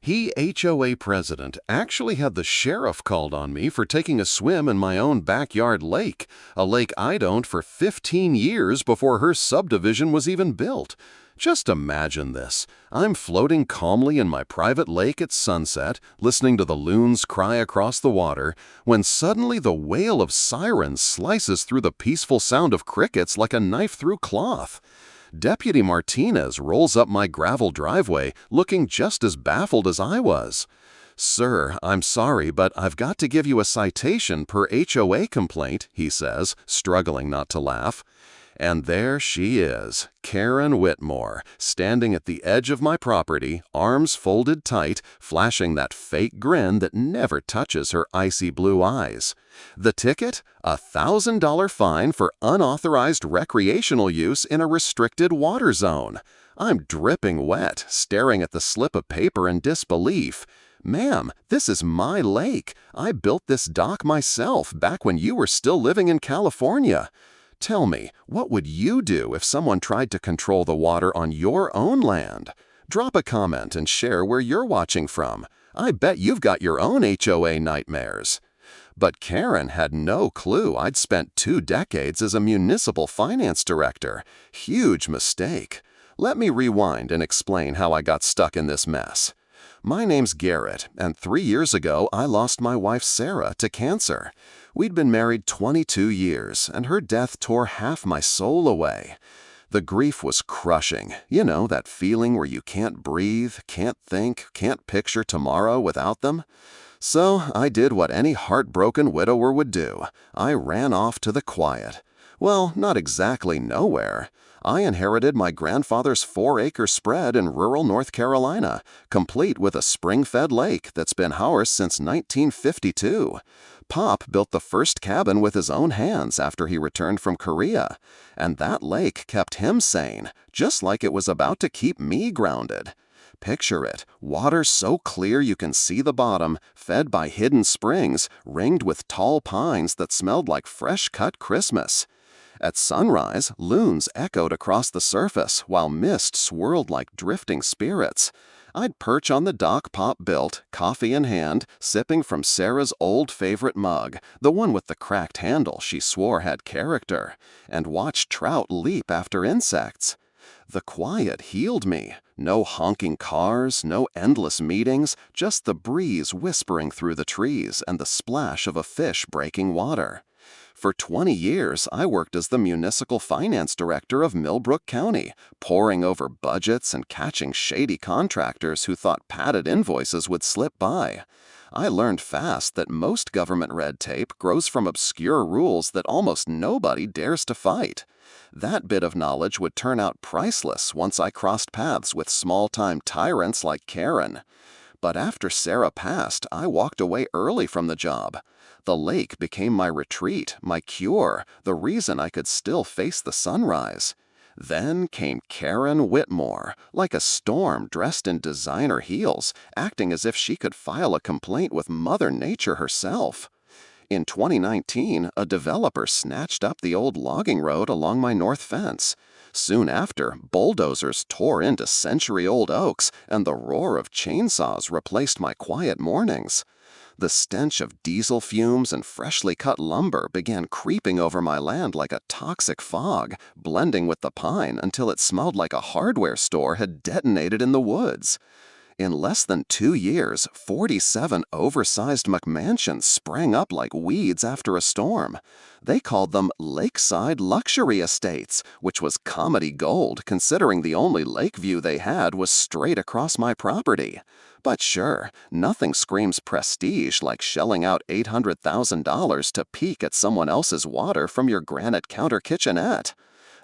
He, HOA president, actually had the sheriff called on me for taking a swim in my own backyard lake, a lake I'd owned for 15 years before her subdivision was even built. Just imagine this. I'm floating calmly in my private lake at sunset, listening to the loons cry across the water, when suddenly the wail of sirens slices through the peaceful sound of crickets like a knife through cloth. Deputy Martinez rolls up my gravel driveway, looking just as baffled as I was. "Sir, I'm sorry, but I've got to give you a citation per HOA complaint," he says, struggling not to laugh. And there she is, Karen Whitmore, standing at the edge of my property, arms folded tight, flashing that fake grin that never touches her icy blue eyes. The ticket? A $1,000 fine for unauthorized recreational use in a restricted water zone. I'm dripping wet, staring at the slip of paper in disbelief. "Ma'am, this is my lake. I built this dock myself back when you were still living in California. Tell me, what would you do if someone tried to control the water on your own land? Drop a comment and share where you're watching from. I bet you've got your own HOA nightmares." But Karen had no clue I'd spent 2 decades as a municipal finance director. Huge mistake. Let me rewind and explain how I got stuck in this mess. My name's Garrett, and 3 years ago I lost my wife Sarah to cancer. We'd been married 22 years, and her death tore half my soul away. The grief was crushing. You know, that feeling where you can't breathe, can't think, can't picture tomorrow without them? So I did what any heartbroken widower would do. I ran off to the quiet. Well, not exactly nowhere. I inherited my grandfather's 4-acre spread in rural North Carolina, complete with a spring-fed lake that's been ours since 1952. Pop built the first cabin with his own hands after he returned from Korea, and that lake kept him sane, just like it was about to keep me grounded. Picture it, water so clear you can see the bottom, fed by hidden springs, ringed with tall pines that smelled like fresh-cut Christmas. At sunrise, loons echoed across the surface while mist swirled like drifting spirits. I'd perch on the dock Pop built, coffee in hand, sipping from Sarah's old favorite mug, the one with the cracked handle she swore had character, and watch trout leap after insects. The quiet healed me. No honking cars, no endless meetings, just the breeze whispering through the trees and the splash of a fish breaking water. For 20 years, I worked as the municipal finance director of Millbrook County, poring over budgets and catching shady contractors who thought padded invoices would slip by. I learned fast that most government red tape grows from obscure rules that almost nobody dares to fight. That bit of knowledge would turn out priceless once I crossed paths with small-time tyrants like Karen. But after Sarah passed, I walked away early from the job. The lake became my retreat, my cure, the reason I could still face the sunrise. Then came Karen Whitmore, like a storm dressed in designer heels, acting as if she could file a complaint with Mother Nature herself. In 2019, a developer snatched up the old logging road along my north fence. Soon after, bulldozers tore into century-old oaks, and the roar of chainsaws replaced my quiet mornings. The stench of diesel fumes and freshly cut lumber began creeping over my land like a toxic fog, blending with the pine until it smelled like a hardware store had detonated in the woods. In less than 2 years, 47 oversized McMansions sprang up like weeds after a storm. They called them lakeside luxury estates, which was comedy gold considering the only lake view they had was straight across my property. But sure, nothing screams prestige like shelling out $800,000 to peek at someone else's water from your granite counter kitchenette.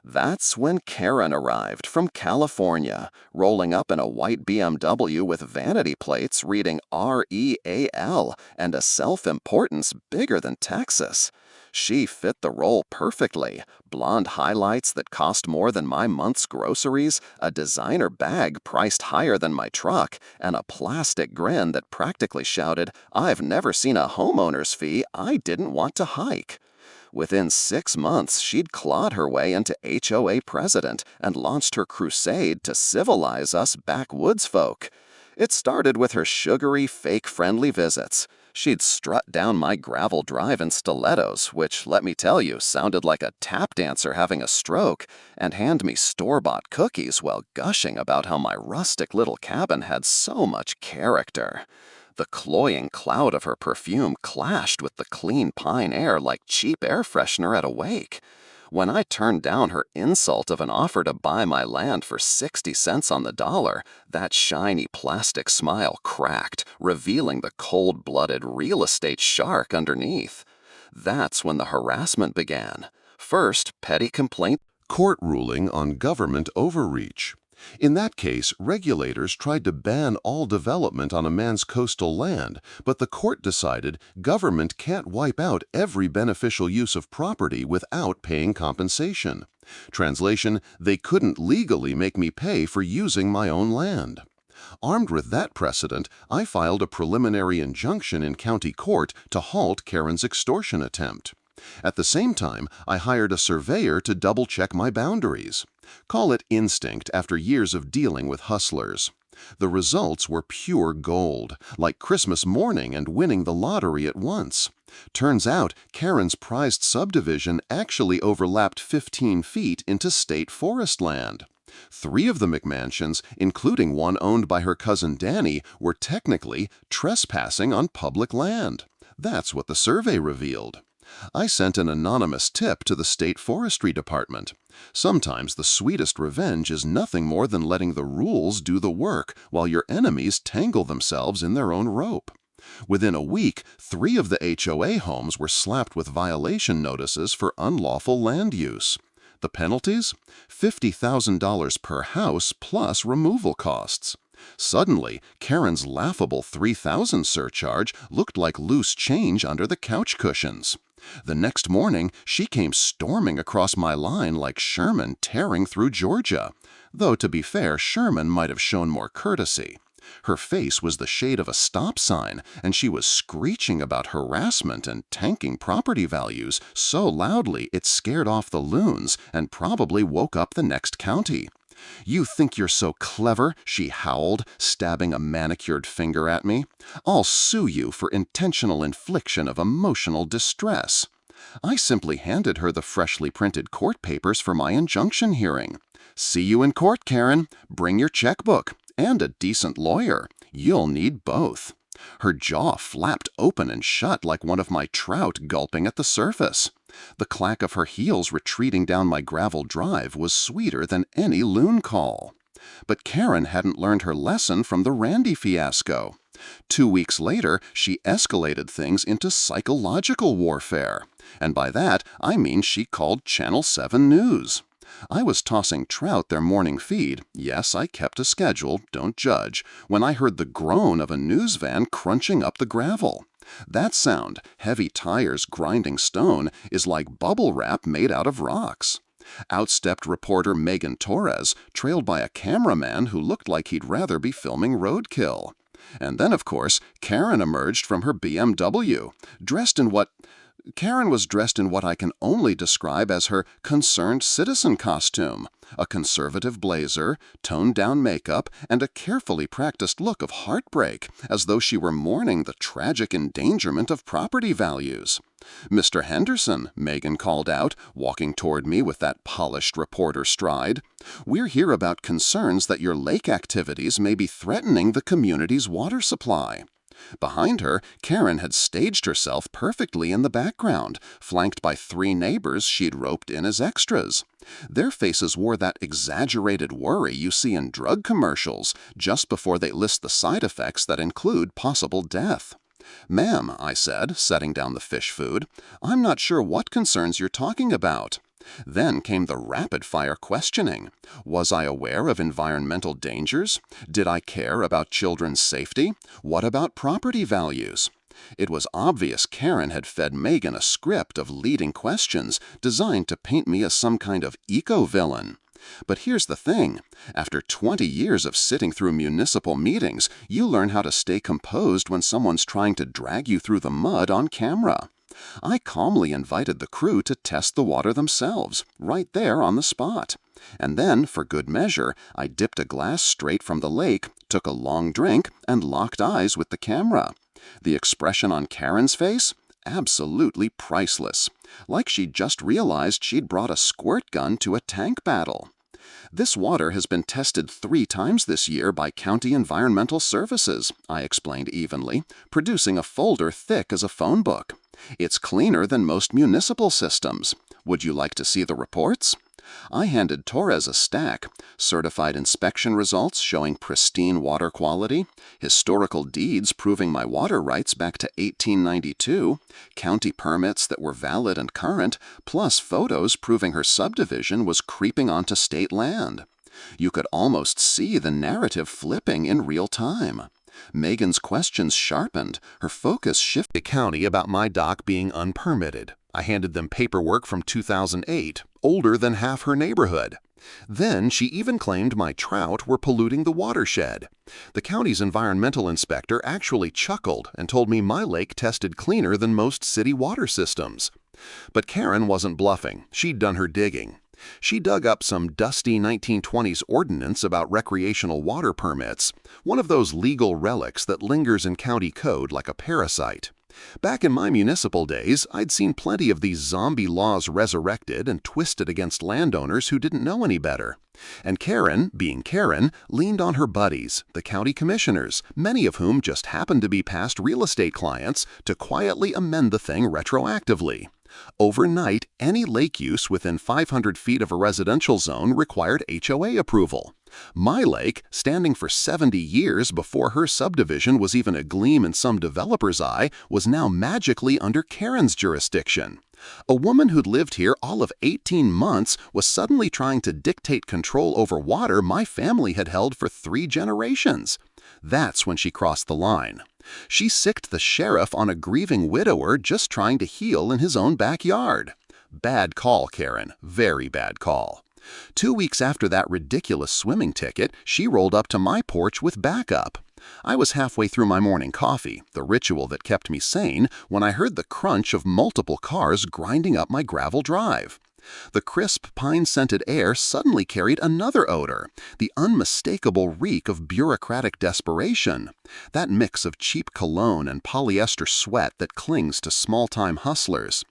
That's when Karen arrived from California, rolling up in a white BMW with vanity plates reading REAL and a self-importance bigger than Texas. She fit the role perfectly. Blonde highlights that cost more than my month's groceries, a designer bag priced higher than my truck, and a plastic grin that practically shouted, "I've never seen a homeowner's fee I didn't want to hike." Within 6 months, she'd clawed her way into HOA president and launched her crusade to civilize us backwoods folk. It started with her sugary, fake-friendly visits. She'd strut down my gravel drive in stilettos, which, let me tell you, sounded like a tap dancer having a stroke, and hand me store-bought cookies while gushing about how my rustic little cabin had so much character. The cloying cloud of her perfume clashed with the clean pine air like cheap air freshener at a wake. When I turned down her insult of an offer to buy my land for 60 cents on the dollar, that shiny plastic smile cracked, revealing the cold-blooded real estate shark underneath. That's when the harassment began. First, petty complaint. Court ruling on government overreach. In that case, regulators tried to ban all development on a man's coastal land, but the court decided government can't wipe out every beneficial use of property without paying compensation. Translation, they couldn't legally make me pay for using my own land. Armed with that precedent, I filed a preliminary injunction in county court to halt Karen's extortion attempt. At the same time, I hired a surveyor to double-check my boundaries. Call it instinct after years of dealing with hustlers. The results were pure gold, like Christmas morning and winning the lottery at once. Turns out, Karen's prized subdivision actually overlapped 15 feet into state forest land. 3 of the McMansions, including one owned by her cousin Danny, were technically trespassing on public land. That's what the survey revealed. I sent an anonymous tip to the state forestry department. Sometimes the sweetest revenge is nothing more than letting the rules do the work while your enemies tangle themselves in their own rope. Within a week, 3 of the HOA homes were slapped with violation notices for unlawful land use. The penalties? $50,000 per house plus removal costs. Suddenly, Karen's laughable $3,000 surcharge looked like loose change under the couch cushions. The next morning, she came storming across my line like Sherman tearing through Georgia. Though, to be fair, Sherman might have shown more courtesy. Her face was the shade of a stop sign, and she was screeching about harassment and tanking property values so loudly it scared off the loons and probably woke up the next county. "You think you're so clever," she howled, stabbing a manicured finger at me. "I'll sue you for intentional infliction of emotional distress." I simply handed her the freshly printed court papers for my injunction hearing. "See you in court, Karen. Bring your checkbook. And a decent lawyer. You'll need both." Her jaw flapped open and shut like one of my trout gulping at the surface. The clack of her heels retreating down my gravel drive was sweeter than any loon call. But Karen hadn't learned her lesson from the Randy fiasco. 2 weeks later, she escalated things into psychological warfare. And by that, I mean she called Channel 7 News. I was tossing trout their morning feed, yes, I kept a schedule, don't judge, when I heard the groan of a news van crunching up the gravel. That sound, heavy tires grinding stone, is like bubble wrap made out of rocks. Outstepped reporter Megan Torres, trailed by a cameraman who looked like he'd rather be filming roadkill. And then, of course, Karen emerged from her BMW, Karen was dressed in what I can only describe as her concerned citizen costume, a conservative blazer, toned-down makeup, and a carefully practiced look of heartbreak, as though she were mourning the tragic endangerment of property values. "Mr. Henderson," Megan called out, walking toward me with that polished reporter stride, "we're here about concerns that your lake activities may be threatening the community's water supply." Behind her, Karen had staged herself perfectly in the background, flanked by 3 neighbors she'd roped in as extras. Their faces wore that exaggerated worry you see in drug commercials just before they list the side effects that include possible death. "Ma'am," I said, setting down the fish food, "I'm not sure what concerns you're talking about." Then came the rapid-fire questioning. Was I aware of environmental dangers? Did I care about children's safety? What about property values? It was obvious Karen had fed Megan a script of leading questions designed to paint me as some kind of eco-villain. But here's the thing. After 20 years of sitting through municipal meetings, you learn how to stay composed when someone's trying to drag you through the mud on camera. I calmly invited the crew to test the water themselves, right there on the spot. And then, for good measure, I dipped a glass straight from the lake, took a long drink, and locked eyes with the camera. The expression on Karen's face? Absolutely priceless. Like she'd just realized she'd brought a squirt gun to a tank battle. This water has been tested 3 times this year by County Environmental Services, I explained evenly, producing a folder thick as a phone book. It's cleaner than most municipal systems. Would you like to see the reports? I handed Torres a stack: certified inspection results showing pristine water quality, historical deeds proving my water rights back to 1892, county permits that were valid and current, plus photos proving her subdivision was creeping onto state land. You could almost see the narrative flipping in real time. Megan's questions sharpened, her focus shifted The county about my dock being unpermitted. I handed them paperwork from 2008, older than half her neighborhood. Then she even claimed my trout were polluting the watershed. The county's environmental inspector actually chuckled and told me my lake tested cleaner than most city water systems. But Karen wasn't bluffing. She'd done her digging. She dug up some dusty 1920s ordinance about recreational water permits, one of those legal relics that lingers in county code like a parasite. Back in my municipal days, I'd seen plenty of these zombie laws resurrected and twisted against landowners who didn't know any better. And Karen, being Karen, leaned on her buddies, the county commissioners, many of whom just happened to be past real estate clients, to quietly amend the thing retroactively. Overnight, any lake use within 500 feet of a residential zone required HOA approval. My lake, standing for 70 years before her subdivision was even a gleam in some developer's eye, was now magically under Karen's jurisdiction. A woman who'd lived here all of 18 months was suddenly trying to dictate control over water my family had held for 3 generations. That's when she crossed the line. She sicked the sheriff on a grieving widower just trying to heal in his own backyard. Bad call, Karen. Very bad call. 2 weeks after that ridiculous swimming ticket, she rolled up to my porch with backup. I was halfway through my morning coffee, the ritual that kept me sane, when I heard the crunch of multiple cars grinding up my gravel drive. The crisp, pine-scented air suddenly carried another odor, the unmistakable reek of bureaucratic desperation, that mix of cheap cologne and polyester sweat that clings to small-time hustlers.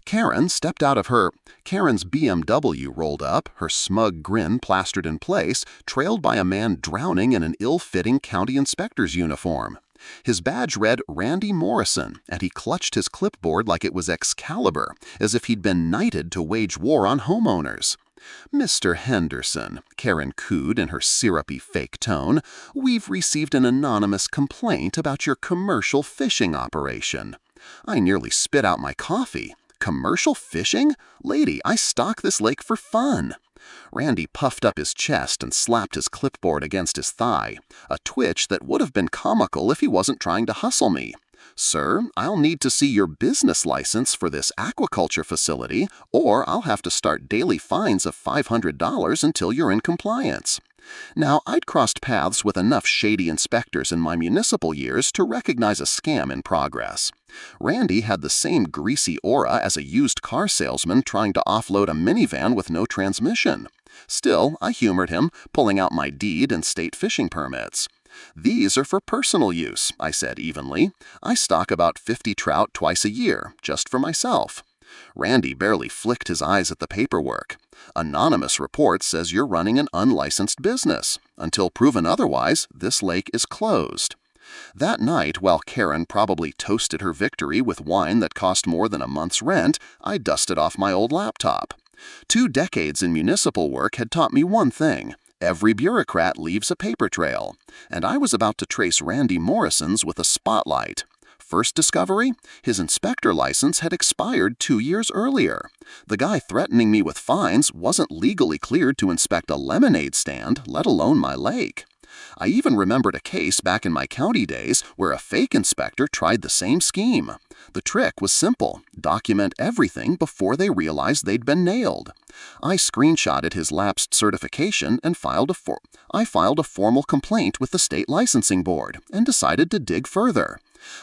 Karen stepped out of Karen's BMW rolled up, her smug grin plastered in place, trailed by a man drowning in an ill-fitting county inspector's uniform. His badge read Randy Morrison, and he clutched his clipboard like it was Excalibur, as if he'd been knighted to wage war on homeowners. "Mr. Henderson," Karen cooed in her syrupy fake tone, "we've received an anonymous complaint about your commercial fishing operation." I nearly spit out my coffee. Commercial fishing? Lady, I stock this lake for fun. Randy puffed up his chest and slapped his clipboard against his thigh, a twitch that would have been comical if he wasn't trying to hustle me. "Sir, I'll need to see your business license for this aquaculture facility, or I'll have to start daily fines of $500 until you're in compliance." Now, I'd crossed paths with enough shady inspectors in my municipal years to recognize a scam in progress. Randy had the same greasy aura as a used car salesman trying to offload a minivan with no transmission. Still, I humored him, pulling out my deed and state fishing permits. "These are for personal use," I said evenly. "I stock about 50 trout twice a year, just for myself." Randy barely flicked his eyes at the paperwork. "Anonymous report says you're running an unlicensed business. Until proven otherwise, this lake is closed." That night, while Karen probably toasted her victory with wine that cost more than a month's rent, I dusted off my old laptop. 2 decades in municipal work had taught me one thing: every bureaucrat leaves a paper trail, and I was about to trace Randy Morrison's with a spotlight. First discovery? His inspector license had expired 2 years earlier. The guy threatening me with fines wasn't legally cleared to inspect a lemonade stand, let alone my lake. I even remembered a case back in my county days where a fake inspector tried the same scheme. The trick was simple: document everything before they realized they'd been nailed. I screenshotted his lapsed certification and I filed a formal complaint with the state licensing board and decided to dig further.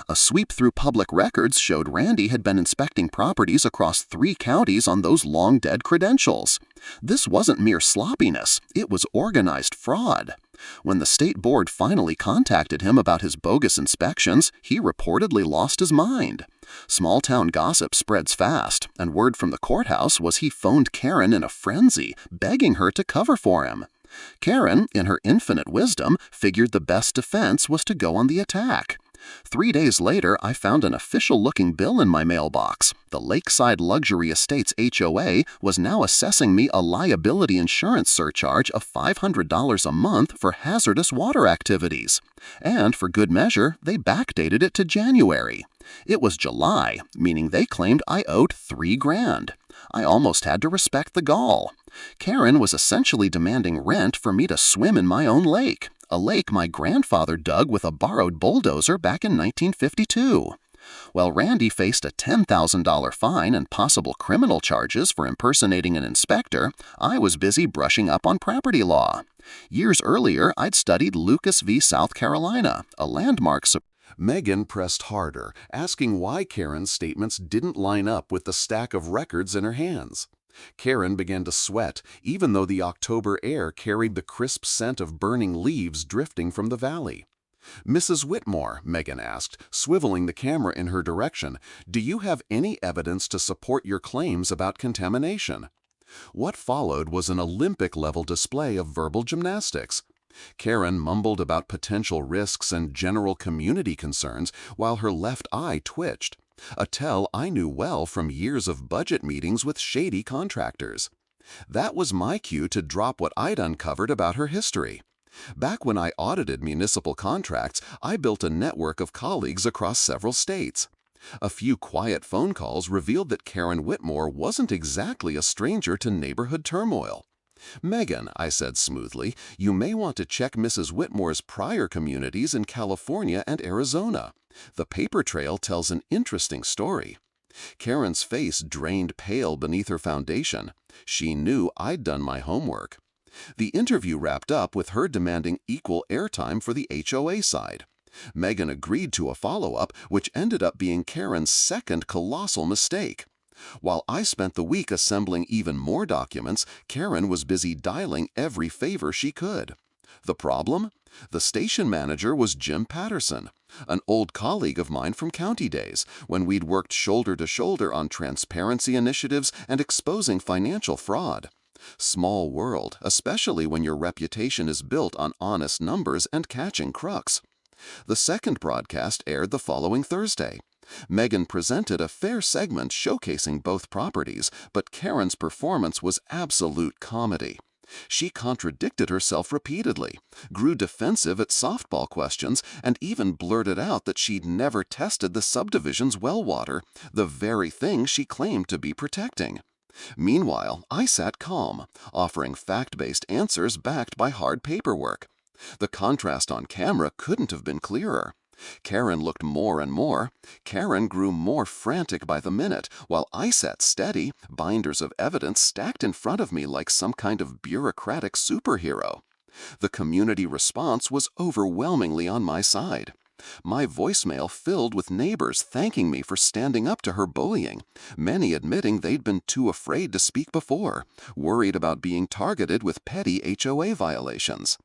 A sweep through public records showed Randy had been inspecting properties across 3 counties on those long-dead credentials. This wasn't mere sloppiness, it was organized fraud. When the state board finally contacted him about his bogus inspections, he reportedly lost his mind. Small-town gossip spreads fast, and word from the courthouse was he phoned Karen in a frenzy, begging her to cover for him. Karen, in her infinite wisdom, figured the best defense was to go on the attack. 3 days later, I found an official-looking bill in my mailbox. The Lakeside Luxury Estates HOA was now assessing me a liability insurance surcharge of $500 a month for hazardous water activities. And for good measure, they backdated it to January. It was July, meaning they claimed I owed $3,000. I almost had to respect the gall. Karen was essentially demanding rent for me to swim in my own lake, a lake my grandfather dug with a borrowed bulldozer back in 1952. While Randy faced a $10,000 fine and possible criminal charges for impersonating an inspector, I was busy brushing up on property law. Years earlier, I'd studied Lucas v. South Carolina, a landmark. Megan pressed harder, asking why Karen's statements didn't line up with the stack of records in her hands. Karen began to sweat, even though the October air carried the crisp scent of burning leaves drifting from the valley. "Mrs. Whitmore," Megan asked, swiveling the camera in her direction, "do you have any evidence to support your claims about contamination?" What followed was an Olympic-level display of verbal gymnastics. Karen mumbled about potential risks and general community concerns while her left eye twitched, a tell I knew well from years of budget meetings with shady contractors. That was my cue to drop what I'd uncovered about her history. Back when I audited municipal contracts, I built a network of colleagues across several states. A few quiet phone calls revealed that Karen Whitmore wasn't exactly a stranger to neighborhood turmoil. "Megan," I said smoothly, "you may want to check Mrs. Whitmore's prior communities in California and Arizona. The paper trail tells an interesting story." Karen's face drained pale beneath her foundation. She knew I'd done my homework. The interview wrapped up with her demanding equal airtime for the HOA side. Megan agreed to a follow-up, which ended up being Karen's second colossal mistake. While I spent the week assembling even more documents, Karen was busy dialing every favor she could. The problem? The station manager was Jim Patterson, an old colleague of mine from county days, when we'd worked shoulder to shoulder on transparency initiatives and exposing financial fraud. Small world, especially when your reputation is built on honest numbers and catching crooks. The second broadcast aired the following Thursday. Megan presented a fair segment showcasing both properties, but Karen's performance was absolute comedy. She contradicted herself repeatedly, grew defensive at softball questions, and even blurted out that she'd never tested the subdivision's well water, the very thing she claimed to be protecting. Meanwhile, I sat calm, offering fact-based answers backed by hard paperwork. The contrast on camera couldn't have been clearer. Karen looked more and more. Karen grew more frantic by the minute, while I sat steady, binders of evidence stacked in front of me like some kind of bureaucratic superhero. The community response was overwhelmingly on my side. My voicemail filled with neighbors thanking me for standing up to her bullying, many admitting they'd been too afraid to speak before, worried about being targeted with petty HOA violations.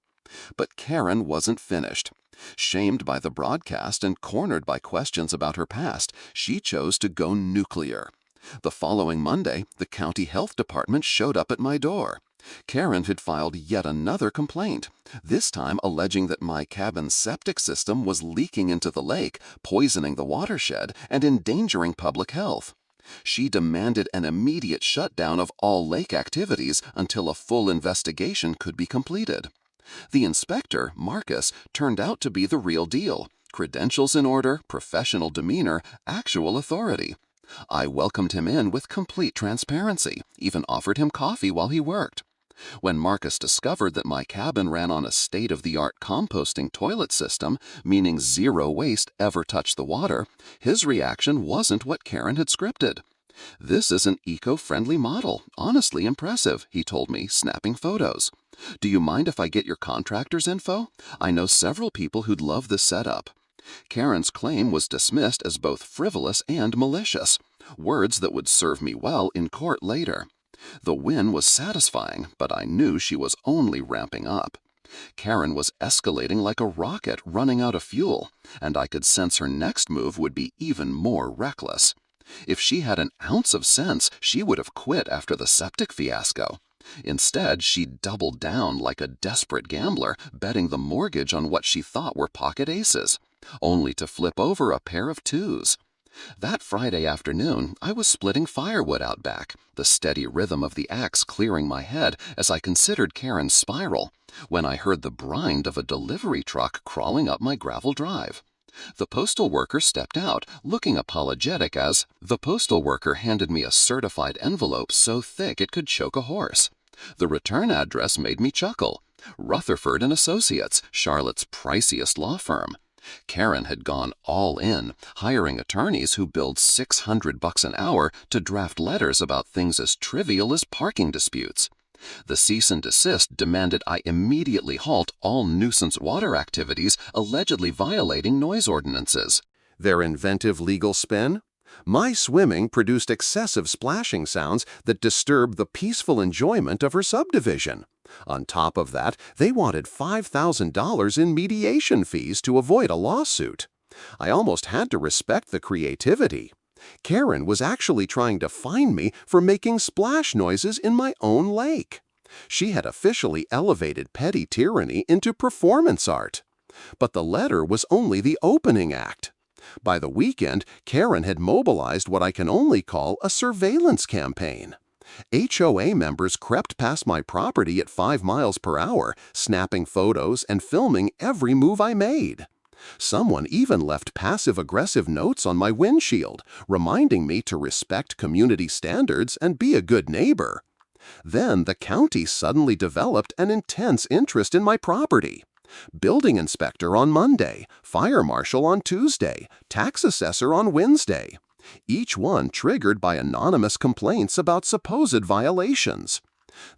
But Karen wasn't finished. Shamed by the broadcast and cornered by questions about her past, she chose to go nuclear. The following Monday, the county health department showed up at my door. Karen had filed yet another complaint, this time alleging that my cabin's septic system was leaking into the lake, poisoning the watershed, and endangering public health. She demanded an immediate shutdown of all lake activities until a full investigation could be completed. The inspector, Marcus, turned out to be the real deal. Credentials in order, professional demeanor, actual authority. I welcomed him in with complete transparency, even offered him coffee while he worked. When Marcus discovered that my cabin ran on a state-of-the-art composting toilet system, meaning zero waste ever touched the water, his reaction wasn't what Karen had scripted. "This is an eco-friendly model. Honestly impressive," he told me, snapping photos. "Do you mind if I get your contractor's info? I know several people who'd love this setup." Karen's claim was dismissed as both frivolous and malicious, words that would serve me well in court later. The win was satisfying, but I knew she was only ramping up. Karen was escalating like a rocket running out of fuel, and I could sense her next move would be even more reckless. If she had an ounce of sense, she would have quit after the septic fiasco. Instead, she doubled down like a desperate gambler, betting the mortgage on what she thought were pocket aces, only to flip over a pair of twos. That Friday afternoon, I was splitting firewood out back, the steady rhythm of the axe clearing my head as I considered Karen's spiral, when I heard the brind of a delivery truck crawling up my gravel drive. The postal worker stepped out, looking apologetic as the postal worker handed me a certified envelope so thick it could choke a horse. The return address made me chuckle. Rutherford and Associates, Charlotte's priciest law firm. Karen had gone all in, hiring attorneys who billed $600 an hour to draft letters about things as trivial as parking disputes. The cease and desist demanded I immediately halt all nuisance water activities allegedly violating noise ordinances. Their inventive legal spin? My swimming produced excessive splashing sounds that disturbed the peaceful enjoyment of her subdivision. On top of that, they wanted $5,000 in mediation fees to avoid a lawsuit. I almost had to respect the creativity. Karen was actually trying to fine me for making splash noises in my own lake. She had officially elevated petty tyranny into performance art. But the letter was only the opening act. By the weekend, Karen had mobilized what I can only call a surveillance campaign. HOA members crept past my property at 5 miles per hour, snapping photos and filming every move I made. Someone even left passive-aggressive notes on my windshield, reminding me to respect community standards and be a good neighbor. Then the county suddenly developed an intense interest in my property. Building inspector on Monday, fire marshal on Tuesday, tax assessor on Wednesday. Each one triggered by anonymous complaints about supposed violations.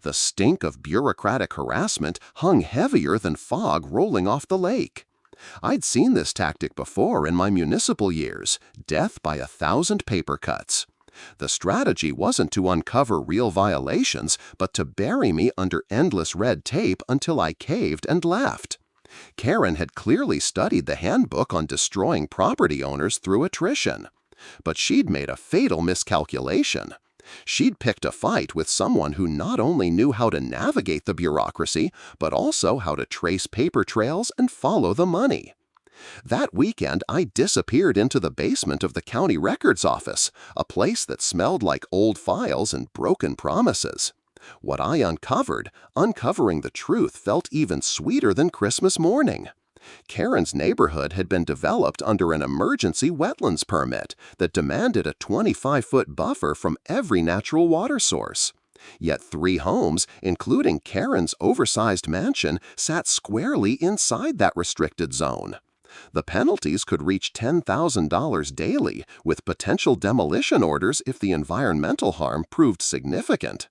The stink of bureaucratic harassment hung heavier than fog rolling off the lake. I'd seen this tactic before in my municipal years, death by 1,000 paper cuts. The strategy wasn't to uncover real violations, but to bury me under endless red tape until I caved and left. Karen had clearly studied the handbook on destroying property owners through attrition. But she'd made a fatal miscalculation. She'd picked a fight with someone who not only knew how to navigate the bureaucracy, but also how to trace paper trails and follow the money. That weekend, I disappeared into the basement of the county records office, a place that smelled like old files and broken promises. What I uncovered, uncovering the truth felt even sweeter than Christmas morning. Karen's neighborhood had been developed under an emergency wetlands permit that demanded a 25-foot buffer from every natural water source. Yet 3 homes, including Karen's oversized mansion, sat squarely inside that restricted zone. The penalties could reach $10,000 daily, with potential demolition orders if the environmental harm proved significant.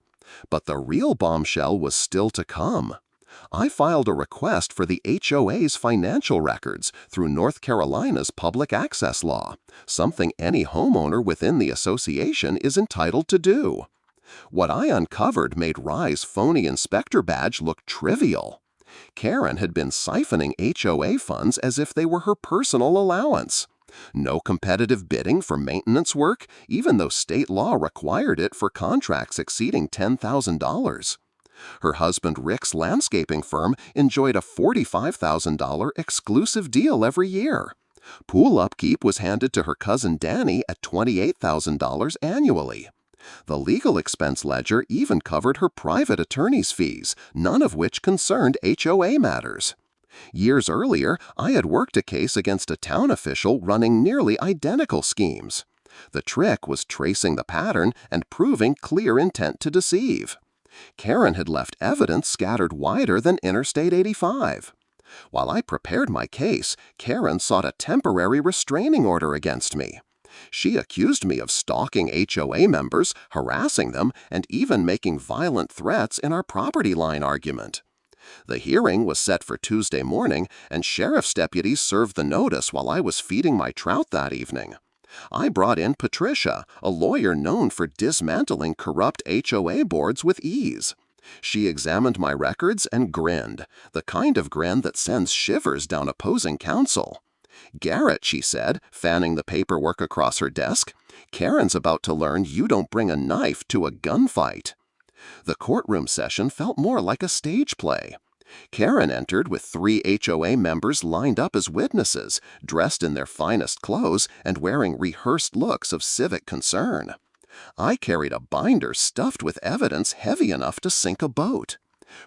But the real bombshell was still to come. I filed a request for the HOA's financial records through North Carolina's public access law, something any homeowner within the association is entitled to do. What I uncovered made Rye's phony inspector badge look trivial. Karen had been siphoning HOA funds as if they were her personal allowance. No competitive bidding for maintenance work, even though state law required it for contracts exceeding $10,000. Her husband Rick's landscaping firm enjoyed a $45,000 exclusive deal every year. Pool upkeep was handed to her cousin Danny at $28,000 annually. The legal expense ledger even covered her private attorney's fees, none of which concerned HOA matters. Years earlier, I had worked a case against a town official running nearly identical schemes. The trick was tracing the pattern and proving clear intent to deceive. Karen had left evidence scattered wider than Interstate 85. While I prepared my case, Karen sought a temporary restraining order against me. She accused me of stalking HOA members, harassing them, and even making violent threats in our property line argument. The hearing was set for Tuesday morning, and sheriff's deputies served the notice while I was feeding my trout that evening. I brought in Patricia, a lawyer known for dismantling corrupt HOA boards with ease. She examined my records and grinned, the kind of grin that sends shivers down opposing counsel. "Garrett," she said, fanning the paperwork across her desk, "Karen's about to learn you don't bring a knife to a gunfight." The courtroom session felt more like a stage play. Karen entered with 3 HOA members lined up as witnesses, dressed in their finest clothes and wearing rehearsed looks of civic concern. I carried a binder stuffed with evidence heavy enough to sink a boat.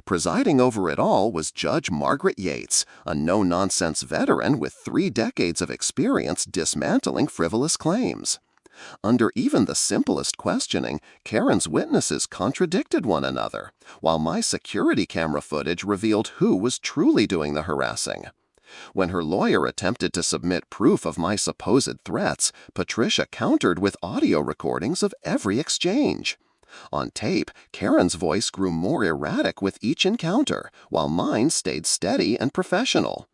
Presiding over it all was Judge Margaret Yates, a no-nonsense veteran with 3 decades of experience dismantling frivolous claims. Under even the simplest questioning, Karen's witnesses contradicted one another, while my security camera footage revealed who was truly doing the harassing. When her lawyer attempted to submit proof of my supposed threats, Patricia countered with audio recordings of every exchange. On tape, Karen's voice grew more erratic with each encounter, while mine stayed steady and professional.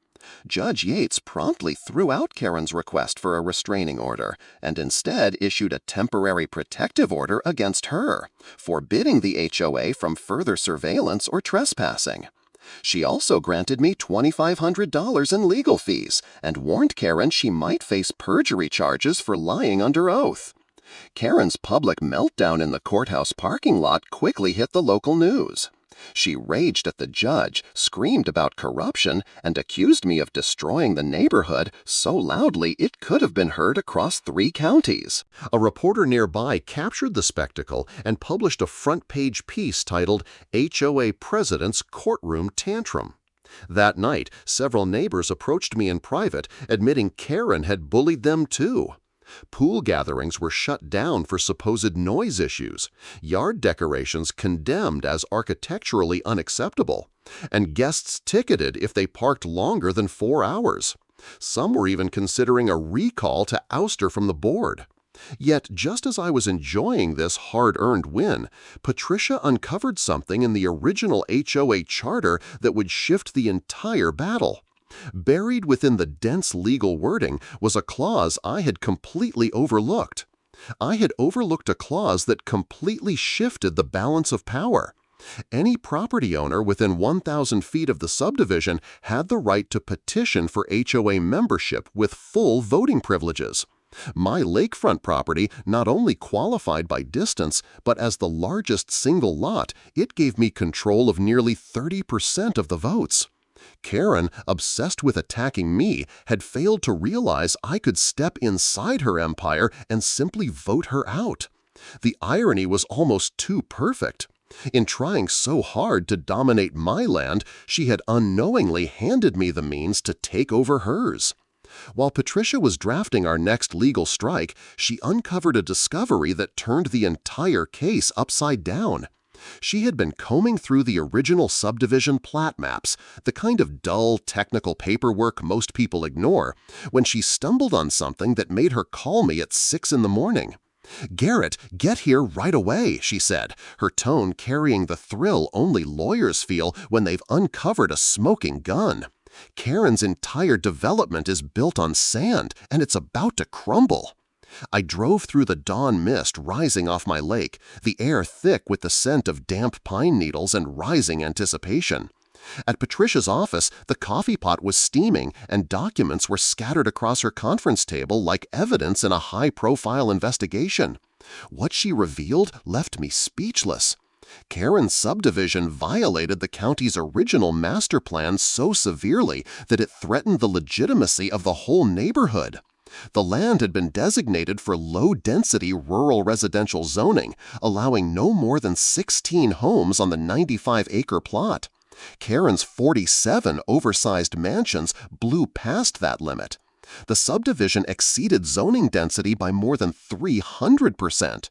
Judge Yates promptly threw out Karen's request for a restraining order and instead issued a temporary protective order against her, forbidding the HOA from further surveillance or trespassing. She also granted me $2,500 in legal fees and warned Karen she might face perjury charges for lying under oath. Karen's public meltdown in the courthouse parking lot quickly hit the local news. She raged at the judge, screamed about corruption, and accused me of destroying the neighborhood so loudly it could have been heard across 3 counties. A reporter nearby captured the spectacle and published a front-page piece titled HOA President's Courtroom Tantrum. That night, several neighbors approached me in private, admitting Karen had bullied them too. Pool gatherings were shut down for supposed noise issues, yard decorations condemned as architecturally unacceptable, and guests ticketed if they parked longer than 4 hours. Some were even considering a recall to oust her from the board. Yet, just as I was enjoying this hard-earned win, Patricia uncovered something in the original HOA charter that would shift the entire battle. Buried within the dense legal wording was a clause I had completely overlooked. I had overlooked a clause that completely shifted the balance of power. Any property owner within 1,000 feet of the subdivision had the right to petition for HOA membership with full voting privileges. My lakefront property not only qualified by distance, but as the largest single lot, it gave me control of nearly 30% of the votes. Karen, obsessed with attacking me, had failed to realize I could step inside her empire and simply vote her out. The irony was almost too perfect. In trying so hard to dominate my land, she had unknowingly handed me the means to take over hers. While Patricia was drafting our next legal strike, she uncovered a discovery that turned the entire case upside down. She had been combing through the original subdivision plat maps, the kind of dull, technical paperwork most people ignore, when she stumbled on something that made her call me at 6 in the morning. "Garrett, get here right away," she said, her tone carrying the thrill only lawyers feel when they've uncovered a smoking gun. "Karen's entire development is built on sand, and it's about to crumble." I drove through the dawn mist rising off my lake, the air thick with the scent of damp pine needles and rising anticipation. At Patricia's office, the coffee pot was steaming and documents were scattered across her conference table like evidence in a high-profile investigation. What she revealed left me speechless. Karen's subdivision violated the county's original master plan so severely that it threatened the legitimacy of the whole neighborhood. The land had been designated for low-density rural residential zoning, allowing no more than 16 homes on the 95-acre plot. Karen's 47 oversized mansions blew past that limit. The subdivision exceeded zoning density by more than 300%.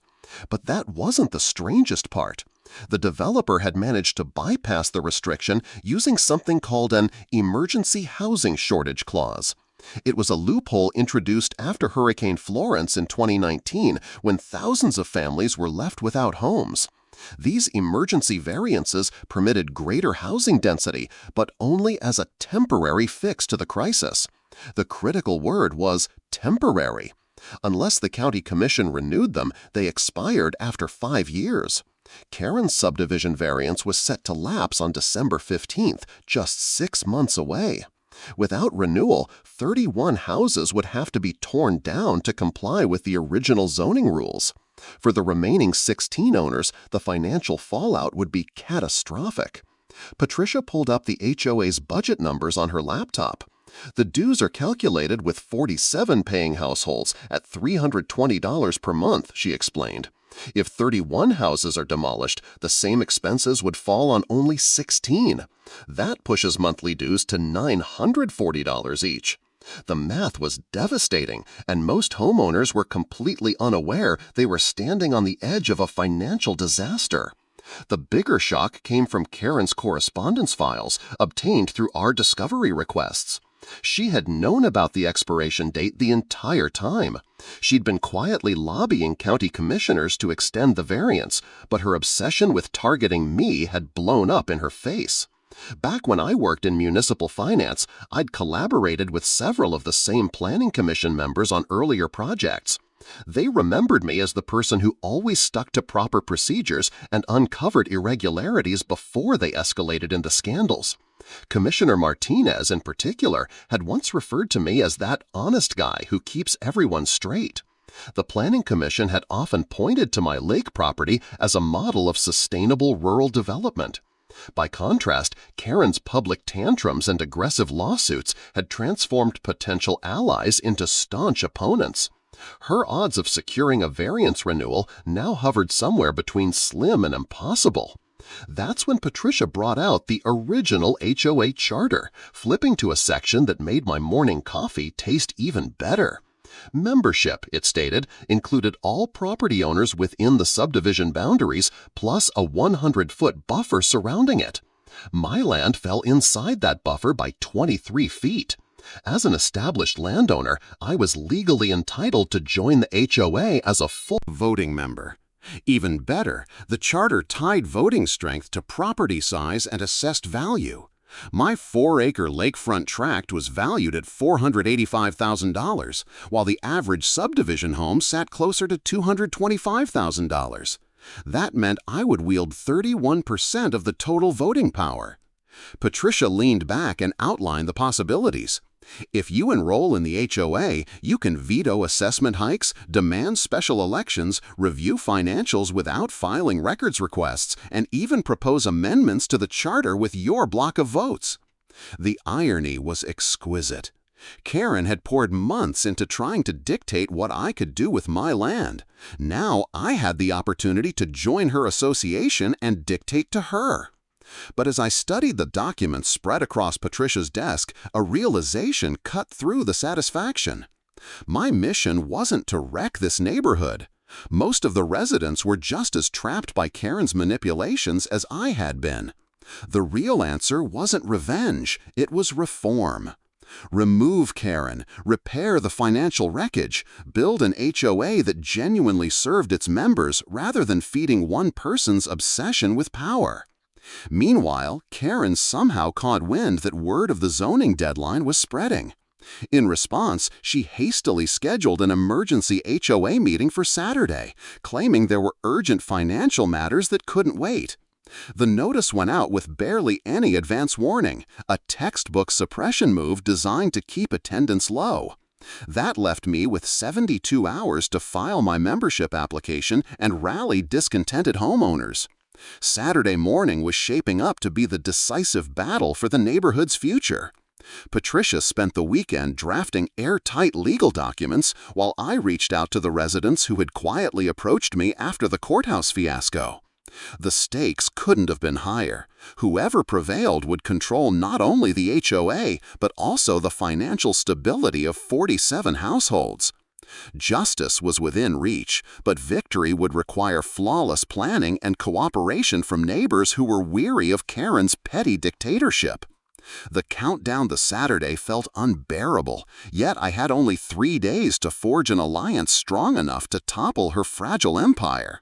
But that wasn't the strangest part. The developer had managed to bypass the restriction using something called an emergency housing shortage clause. It was a loophole introduced after Hurricane Florence in 2019 when thousands of families were left without homes. These emergency variances permitted greater housing density, but only as a temporary fix to the crisis. The critical word was temporary. Unless the county commission renewed them, they expired after 5 years. Karen's subdivision variance was set to lapse on December 15th, just 6 months away. Without renewal, 31 houses would have to be torn down to comply with the original zoning rules. For the remaining 16 owners, the financial fallout would be catastrophic. Patricia pulled up the HOA's budget numbers on her laptop. The dues are calculated with 47 paying households at $320 per month, she explained. If 31 houses are demolished, the same expenses would fall on only 16. That pushes monthly dues to $940 each. The math was devastating, and most homeowners were completely unaware they were standing on the edge of a financial disaster. The bigger shock came from Karen's correspondence files, obtained through our discovery requests. She had known about the expiration date the entire time. She'd been quietly lobbying county commissioners to extend the variance, but her obsession with targeting me had blown up in her face. Back when I worked in municipal finance, I'd collaborated with several of the same planning commission members on earlier projects. They remembered me as the person who always stuck to proper procedures and uncovered irregularities before they escalated into scandals. Commissioner Martinez, in particular, had once referred to me as that honest guy who keeps everyone straight. The Planning Commission had often pointed to my lake property as a model of sustainable rural development. By contrast, Karen's public tantrums and aggressive lawsuits had transformed potential allies into staunch opponents. Her odds of securing a variance renewal now hovered somewhere between slim and impossible. That's when Patricia brought out the original HOA charter, flipping to a section that made my morning coffee taste even better. Membership, it stated, included all property owners within the subdivision boundaries, plus a 100-foot buffer surrounding it. My land fell inside that buffer by 23 feet. As an established landowner, I was legally entitled to join the HOA as a full voting member. Even better, the charter tied voting strength to property size and assessed value. My 4-acre lakefront tract was valued at $485,000, while the average subdivision home sat closer to $225,000. That meant I would wield 31% of the total voting power. Patricia leaned back and outlined the possibilities. If you enroll in the HOA, you can veto assessment hikes, demand special elections, review financials without filing records requests, and even propose amendments to the charter with your block of votes. The irony was exquisite. Karen had poured months into trying to dictate what I could do with my land. Now I had the opportunity to join her association and dictate to her. But as I studied the documents spread across Patricia's desk, a realization cut through the satisfaction. My mission wasn't to wreck this neighborhood. Most of the residents were just as trapped by Karen's manipulations as I had been. The real answer wasn't revenge, it was reform. Remove Karen, repair the financial wreckage, build an HOA that genuinely served its members rather than feeding one person's obsession with power. Meanwhile, Karen somehow caught wind that word of the zoning deadline was spreading. In response, she hastily scheduled an emergency HOA meeting for Saturday, claiming there were urgent financial matters that couldn't wait. The notice went out with barely any advance warning, a textbook suppression move designed to keep attendance low. That left me with 72 hours to file my membership application and rally discontented homeowners. Saturday morning was shaping up to be the decisive battle for the neighborhood's future. Patricia spent the weekend drafting airtight legal documents while I reached out to the residents who had quietly approached me after the courthouse fiasco. The stakes couldn't have been higher. Whoever prevailed would control not only the HOA, but also the financial stability of 47 households. Justice was within reach, but victory would require flawless planning and cooperation from neighbors who were weary of Karen's petty dictatorship. The countdown to Saturday felt unbearable, yet I had only 3 days to forge an alliance strong enough to topple her fragile empire.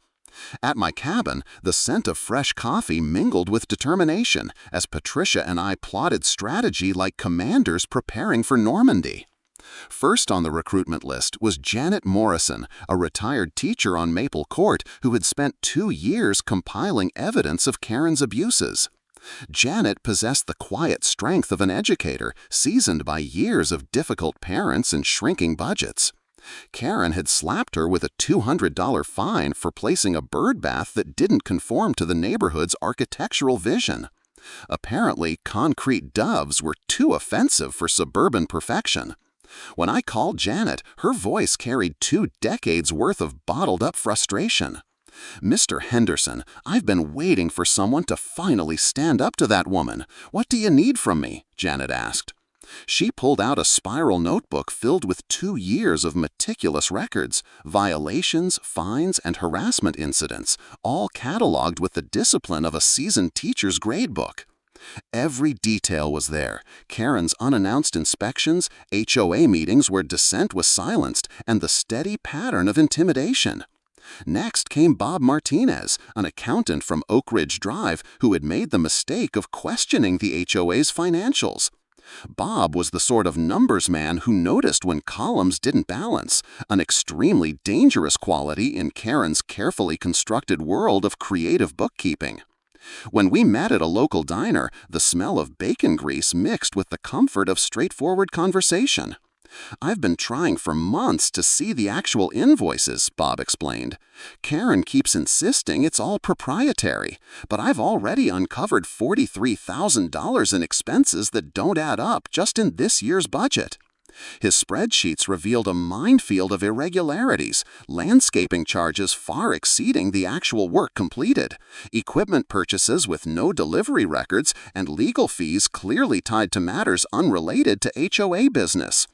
At my cabin, the scent of fresh coffee mingled with determination as Patricia and I plotted strategy like commanders preparing for Normandy. First on the recruitment list was Janet Morrison, a retired teacher on Maple Court who had spent 2 years compiling evidence of Karen's abuses. Janet possessed the quiet strength of an educator, seasoned by years of difficult parents and shrinking budgets. Karen had slapped her with a $200 fine for placing a bird bath that didn't conform to the neighborhood's architectural vision. Apparently, concrete doves were too offensive for suburban perfection. When I called Janet, her voice carried 2 decades worth of bottled-up frustration. "Mr. Henderson, I've been waiting for someone to finally stand up to that woman. What do you need from me?" Janet asked. She pulled out a spiral notebook filled with 2 years of meticulous records, violations, fines, and harassment incidents, all cataloged with the discipline of a seasoned teacher's gradebook. Every detail was there: Karen's unannounced inspections, HOA meetings where dissent was silenced, and the steady pattern of intimidation. Next came Bob Martinez, an accountant from Oak Ridge Drive who had made the mistake of questioning the HOA's financials. Bob was the sort of numbers man who noticed when columns didn't balance, an extremely dangerous quality in Karen's carefully constructed world of creative bookkeeping. When we met at a local diner, the smell of bacon grease mixed with the comfort of straightforward conversation. "I've been trying for months to see the actual invoices," Bob explained. "Karen keeps insisting it's all proprietary, but I've already uncovered $43,000 in expenses that don't add up just in this year's budget." His spreadsheets revealed a minefield of irregularities, landscaping charges far exceeding the actual work completed, equipment purchases with no delivery records, and legal fees clearly tied to matters unrelated to HOA business.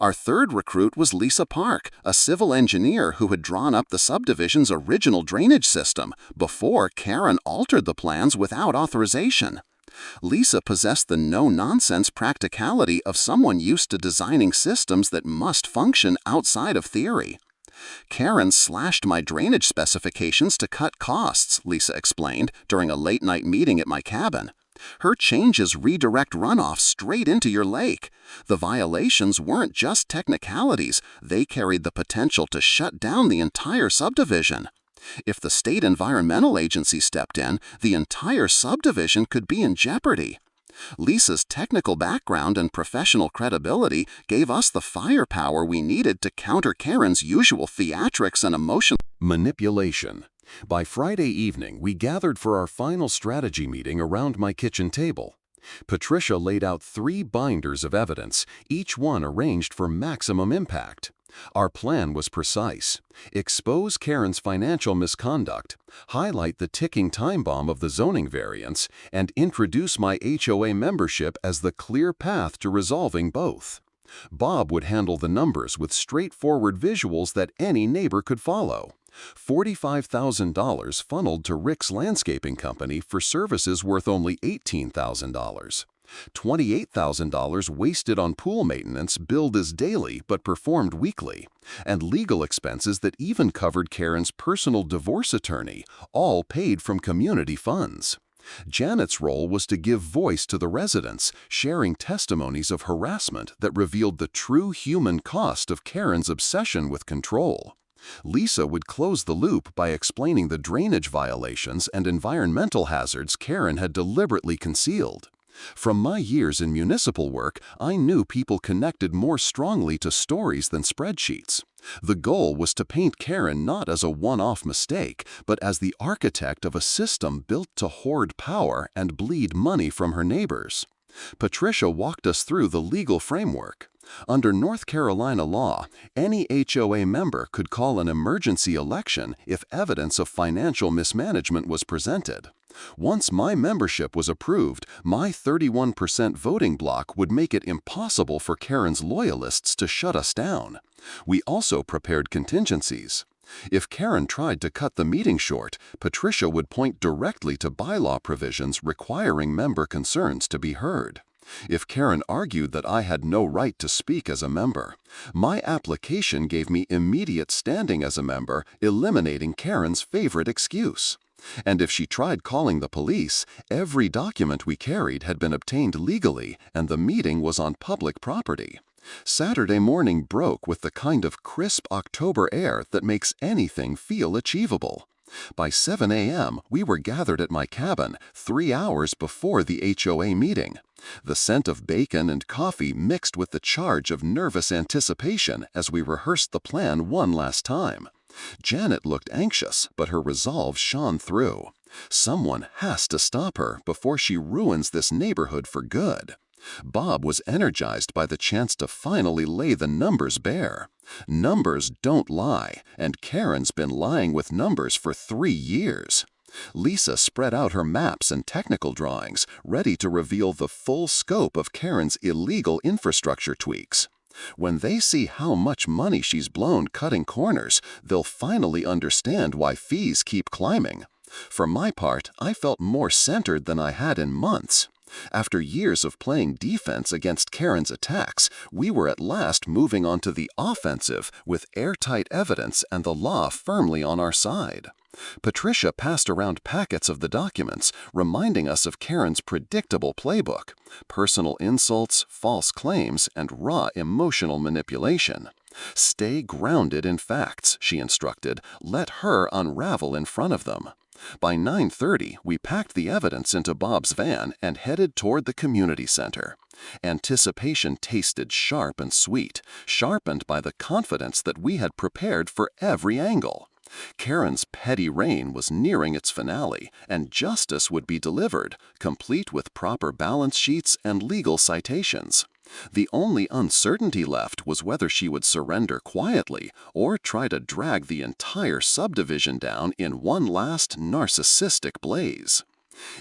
Our third recruit was Lisa Park, a civil engineer who had drawn up the subdivision's original drainage system before Karen altered the plans without authorization. Lisa possessed the no-nonsense practicality of someone used to designing systems that must function outside of theory. "Karen slashed my drainage specifications to cut costs," Lisa explained during a late-night meeting at my cabin. "Her changes redirect runoff straight into your lake. The violations weren't just technicalities, they carried the potential to shut down the entire subdivision. If the state environmental agency stepped in, the entire subdivision could be in jeopardy." Lisa's technical background and professional credibility gave us the firepower we needed to counter Karen's usual theatrics and emotional manipulation. By Friday evening, we gathered for our final strategy meeting around my kitchen table. Patricia laid out 3 binders of evidence, each one arranged for maximum impact. Our plan was precise: expose Karen's financial misconduct, highlight the ticking time bomb of the zoning variance, and introduce my HOA membership as the clear path to resolving both. Bob would handle the numbers with straightforward visuals that any neighbor could follow. $45,000 funneled to Rick's landscaping company for services worth only $18,000. $28,000 wasted on pool maintenance billed as daily but performed weekly, and legal expenses that even covered Karen's personal divorce attorney, all paid from community funds. Janet's role was to give voice to the residents, sharing testimonies of harassment that revealed the true human cost of Karen's obsession with control. Lisa would close the loop by explaining the drainage violations and environmental hazards Karen had deliberately concealed. From my years in municipal work, I knew people connected more strongly to stories than spreadsheets. The goal was to paint Karen not as a one-off mistake, but as the architect of a system built to hoard power and bleed money from her neighbors. Patricia walked us through the legal framework. Under North Carolina law, any HOA member could call an emergency election if evidence of financial mismanagement was presented. Once my membership was approved, my 31% voting block would make it impossible for Karen's loyalists to shut us down. We also prepared contingencies. If Karen tried to cut the meeting short, Patricia would point directly to bylaw provisions requiring member concerns to be heard. If Karen argued that I had no right to speak as a member, my application gave me immediate standing as a member, eliminating Karen's favorite excuse. And if she tried calling the police, every document we carried had been obtained legally and the meeting was on public property. Saturday morning broke with the kind of crisp October air that makes anything feel achievable. By 7 a.m., we were gathered at my cabin 3 hours before the HOA meeting. The scent of bacon and coffee mixed with the charge of nervous anticipation as we rehearsed the plan one last time. Janet looked anxious, but her resolve shone through. Someone has to stop her before she ruins this neighborhood for good. Bob was energized by the chance to finally lay the numbers bare. Numbers don't lie, and Karen's been lying with numbers for 3 years. Lisa spread out her maps and technical drawings, ready to reveal the full scope of Karen's illegal infrastructure tweaks. When they see how much money she's blown cutting corners, they'll finally understand why fees keep climbing. For my part, I felt more centered than I had in months. After years of playing defense against Karen's attacks, we were at last moving on to the offensive with airtight evidence and the law firmly on our side. Patricia passed around packets of the documents, reminding us of Karen's predictable playbook: personal insults, false claims, and raw emotional manipulation. Stay grounded in facts, she instructed. Let her unravel in front of them. By 9:30, we packed the evidence into Bob's van and headed toward the community center. Anticipation tasted sharp and sweet, sharpened by the confidence that we had prepared for every angle. Karen's petty reign was nearing its finale, and justice would be delivered, complete with proper balance sheets and legal citations. The only uncertainty left was whether she would surrender quietly or try to drag the entire subdivision down in one last narcissistic blaze.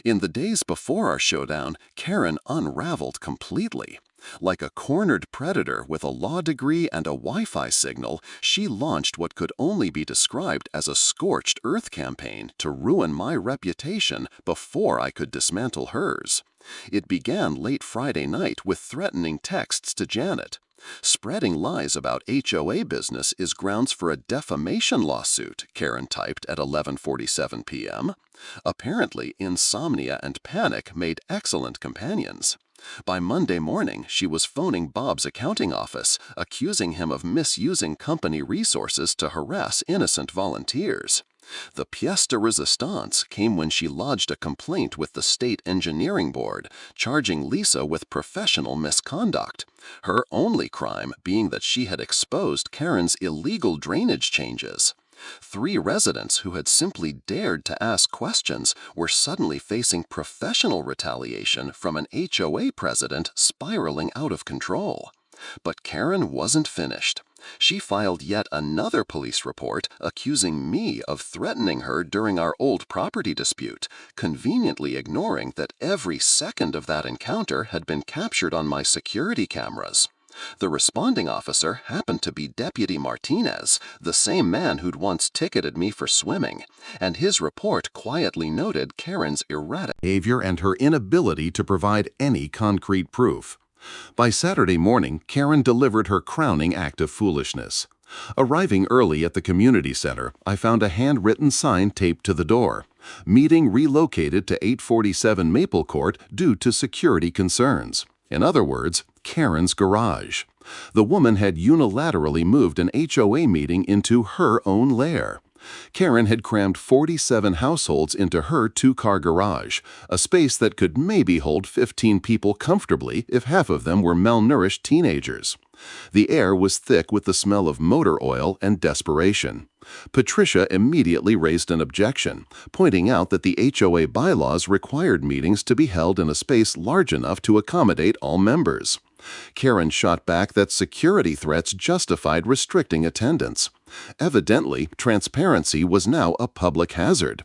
In the days before our showdown, Karen unraveled completely. Like a cornered predator with a law degree and a Wi-Fi signal, she launched what could only be described as a scorched earth campaign to ruin my reputation before I could dismantle hers. It began late Friday night with threatening texts to Janet. Spreading lies about HOA business is grounds for a defamation lawsuit, Karen typed at 11:47 p.m. Apparently, insomnia and panic made excellent companions. By Monday morning, she was phoning Bob's accounting office, accusing him of misusing company resources to harass innocent volunteers. The pièce de résistance came when she lodged a complaint with the State Engineering Board, charging Lisa with professional misconduct, her only crime being that she had exposed Karen's illegal drainage changes. 3 residents who had simply dared to ask questions were suddenly facing professional retaliation from an HOA president spiraling out of control. But Karen wasn't finished. She filed yet another police report accusing me of threatening her during our old property dispute, conveniently ignoring that every second of that encounter had been captured on my security cameras. The responding officer happened to be Deputy Martinez, the same man who'd once ticketed me for swimming, and his report quietly noted Karen's erratic behavior and her inability to provide any concrete proof. By Saturday morning, Karen delivered her crowning act of foolishness. Arriving early at the community center, I found a handwritten sign taped to the door: "Meeting relocated to 847 Maple Court due to security concerns." In other words, Karen's garage. The woman had unilaterally moved an HOA meeting into her own lair. Karen had crammed 47 households into her 2-car garage, a space that could maybe hold 15 people comfortably if half of them were malnourished teenagers. The air was thick with the smell of motor oil and desperation. Patricia immediately raised an objection, pointing out that the HOA bylaws required meetings to be held in a space large enough to accommodate all members. Karen shot back that security threats justified restricting attendance. Evidently, transparency was now a public hazard.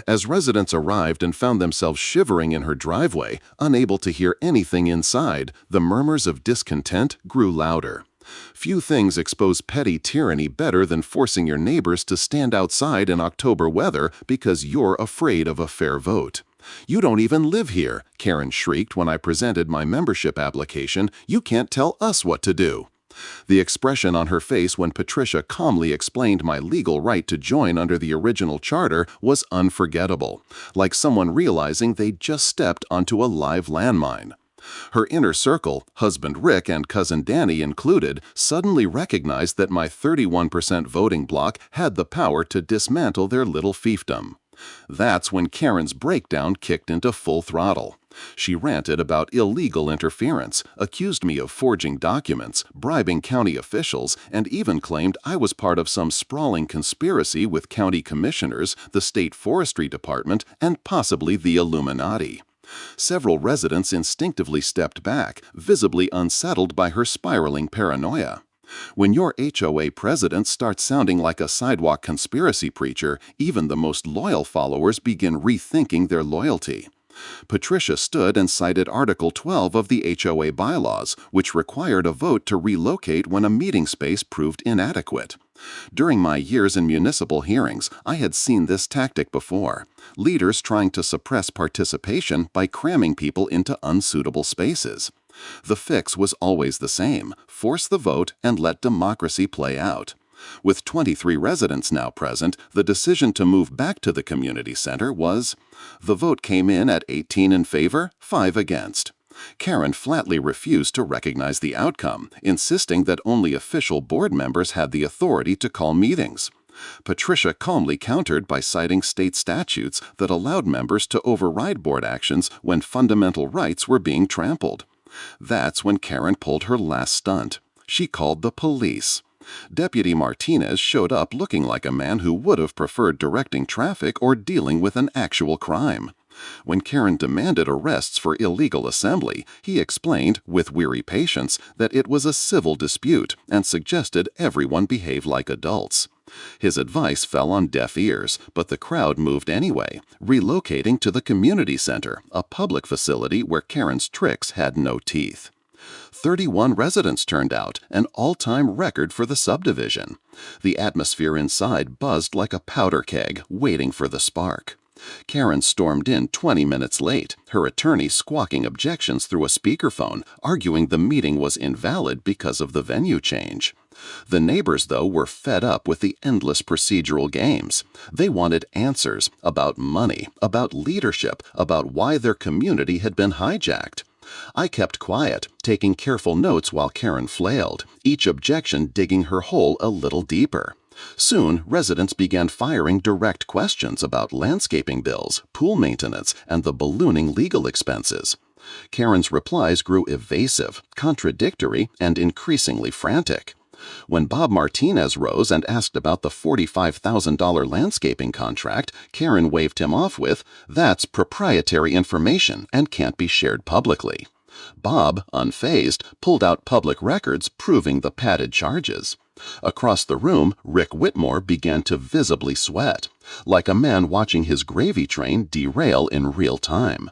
As residents arrived and found themselves shivering in her driveway, unable to hear anything inside, the murmurs of discontent grew louder. Few things expose petty tyranny better than forcing your neighbors to stand outside in October weather because you're afraid of a fair vote. "You don't even live here," Karen shrieked when I presented my membership application. "You can't tell us what to do." The expression on her face when Patricia calmly explained my legal right to join under the original charter was unforgettable, like someone realizing they'd just stepped onto a live landmine. Her inner circle, husband Rick and cousin Danny included, suddenly recognized that my 31% voting bloc had the power to dismantle their little fiefdom. That's when Karen's breakdown kicked into full throttle. She ranted about illegal interference, accused me of forging documents, bribing county officials, and even claimed I was part of some sprawling conspiracy with county commissioners, the state forestry department, and possibly the Illuminati. Several residents instinctively stepped back, visibly unsettled by her spiraling paranoia. When your HOA president starts sounding like a sidewalk conspiracy preacher, even the most loyal followers begin rethinking their loyalty. Patricia stood and cited Article 12 of the HOA bylaws, which required a vote to relocate when a meeting space proved inadequate. During my years in municipal hearings, I had seen this tactic before. Leaders trying to suppress participation by cramming people into unsuitable spaces. The fix was always the same: force the vote and let democracy play out. With 23 residents now present, the decision to move back to the community center was... The vote came in at 18 in favor, 5 against. Karen flatly refused to recognize the outcome, insisting that only official board members had the authority to call meetings. Patricia calmly countered by citing state statutes that allowed members to override board actions when fundamental rights were being trampled. That's when Karen pulled her last stunt. She called the police. Deputy Martinez showed up looking like a man who would have preferred directing traffic or dealing with an actual crime. When Karen demanded arrests for illegal assembly, he explained, with weary patience, that it was a civil dispute and suggested everyone behave like adults. His advice fell on deaf ears, but the crowd moved anyway, relocating to the community center, a public facility where Karen's tricks had no teeth. 31 residents turned out, an all-time record for the subdivision. The atmosphere inside buzzed like a powder keg, waiting for the spark. Karen stormed in 20 minutes late, her attorney squawking objections through a speakerphone, arguing the meeting was invalid because of the venue change. The neighbors, though, were fed up with the endless procedural games. They wanted answers about money, about leadership, about why their community had been hijacked. I kept quiet, taking careful notes while Karen flailed, each objection digging her hole a little deeper. Soon, residents began firing direct questions about landscaping bills, pool maintenance, and the ballooning legal expenses. Karen's replies grew evasive, contradictory, and increasingly frantic. When Bob Martinez rose and asked about the $45,000 landscaping contract, Karen waved him off with, "That's proprietary information and can't be shared publicly." Bob, unfazed, pulled out public records proving the padded charges. Across the room, Rick Whitmore began to visibly sweat, like a man watching his gravy train derail in real time.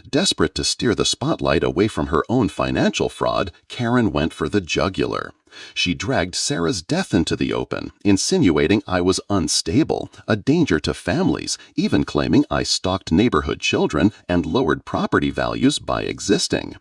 Desperate to steer the spotlight away from her own financial fraud, Karen went for the jugular. She dragged Sarah's death into the open, insinuating I was unstable, a danger to families, even claiming I stalked neighborhood children and lowered property values by existing.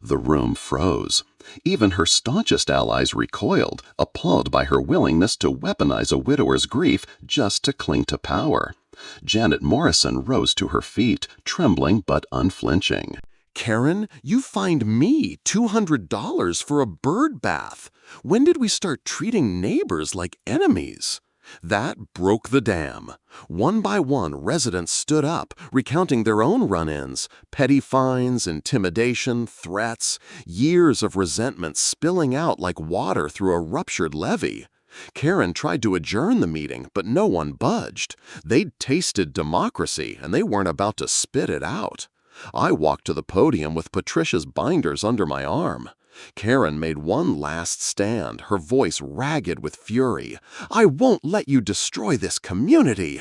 The room froze. Even her staunchest allies recoiled, appalled by her willingness to weaponize a widower's grief just to cling to power. Janet Morrison rose to her feet, trembling but unflinching. "Karen, you fined me $200 for a bird bath. When did we start treating neighbors like enemies?" That broke the dam. One by one, residents stood up, recounting their own run-ins, petty fines, intimidation, threats, years of resentment spilling out like water through a ruptured levee. Karen tried to adjourn the meeting, but no one budged. They'd tasted democracy, and they weren't about to spit it out. I walked to the podium with Patricia's binders under my arm. Karen made one last stand, her voice ragged with fury. "I won't let you destroy this community."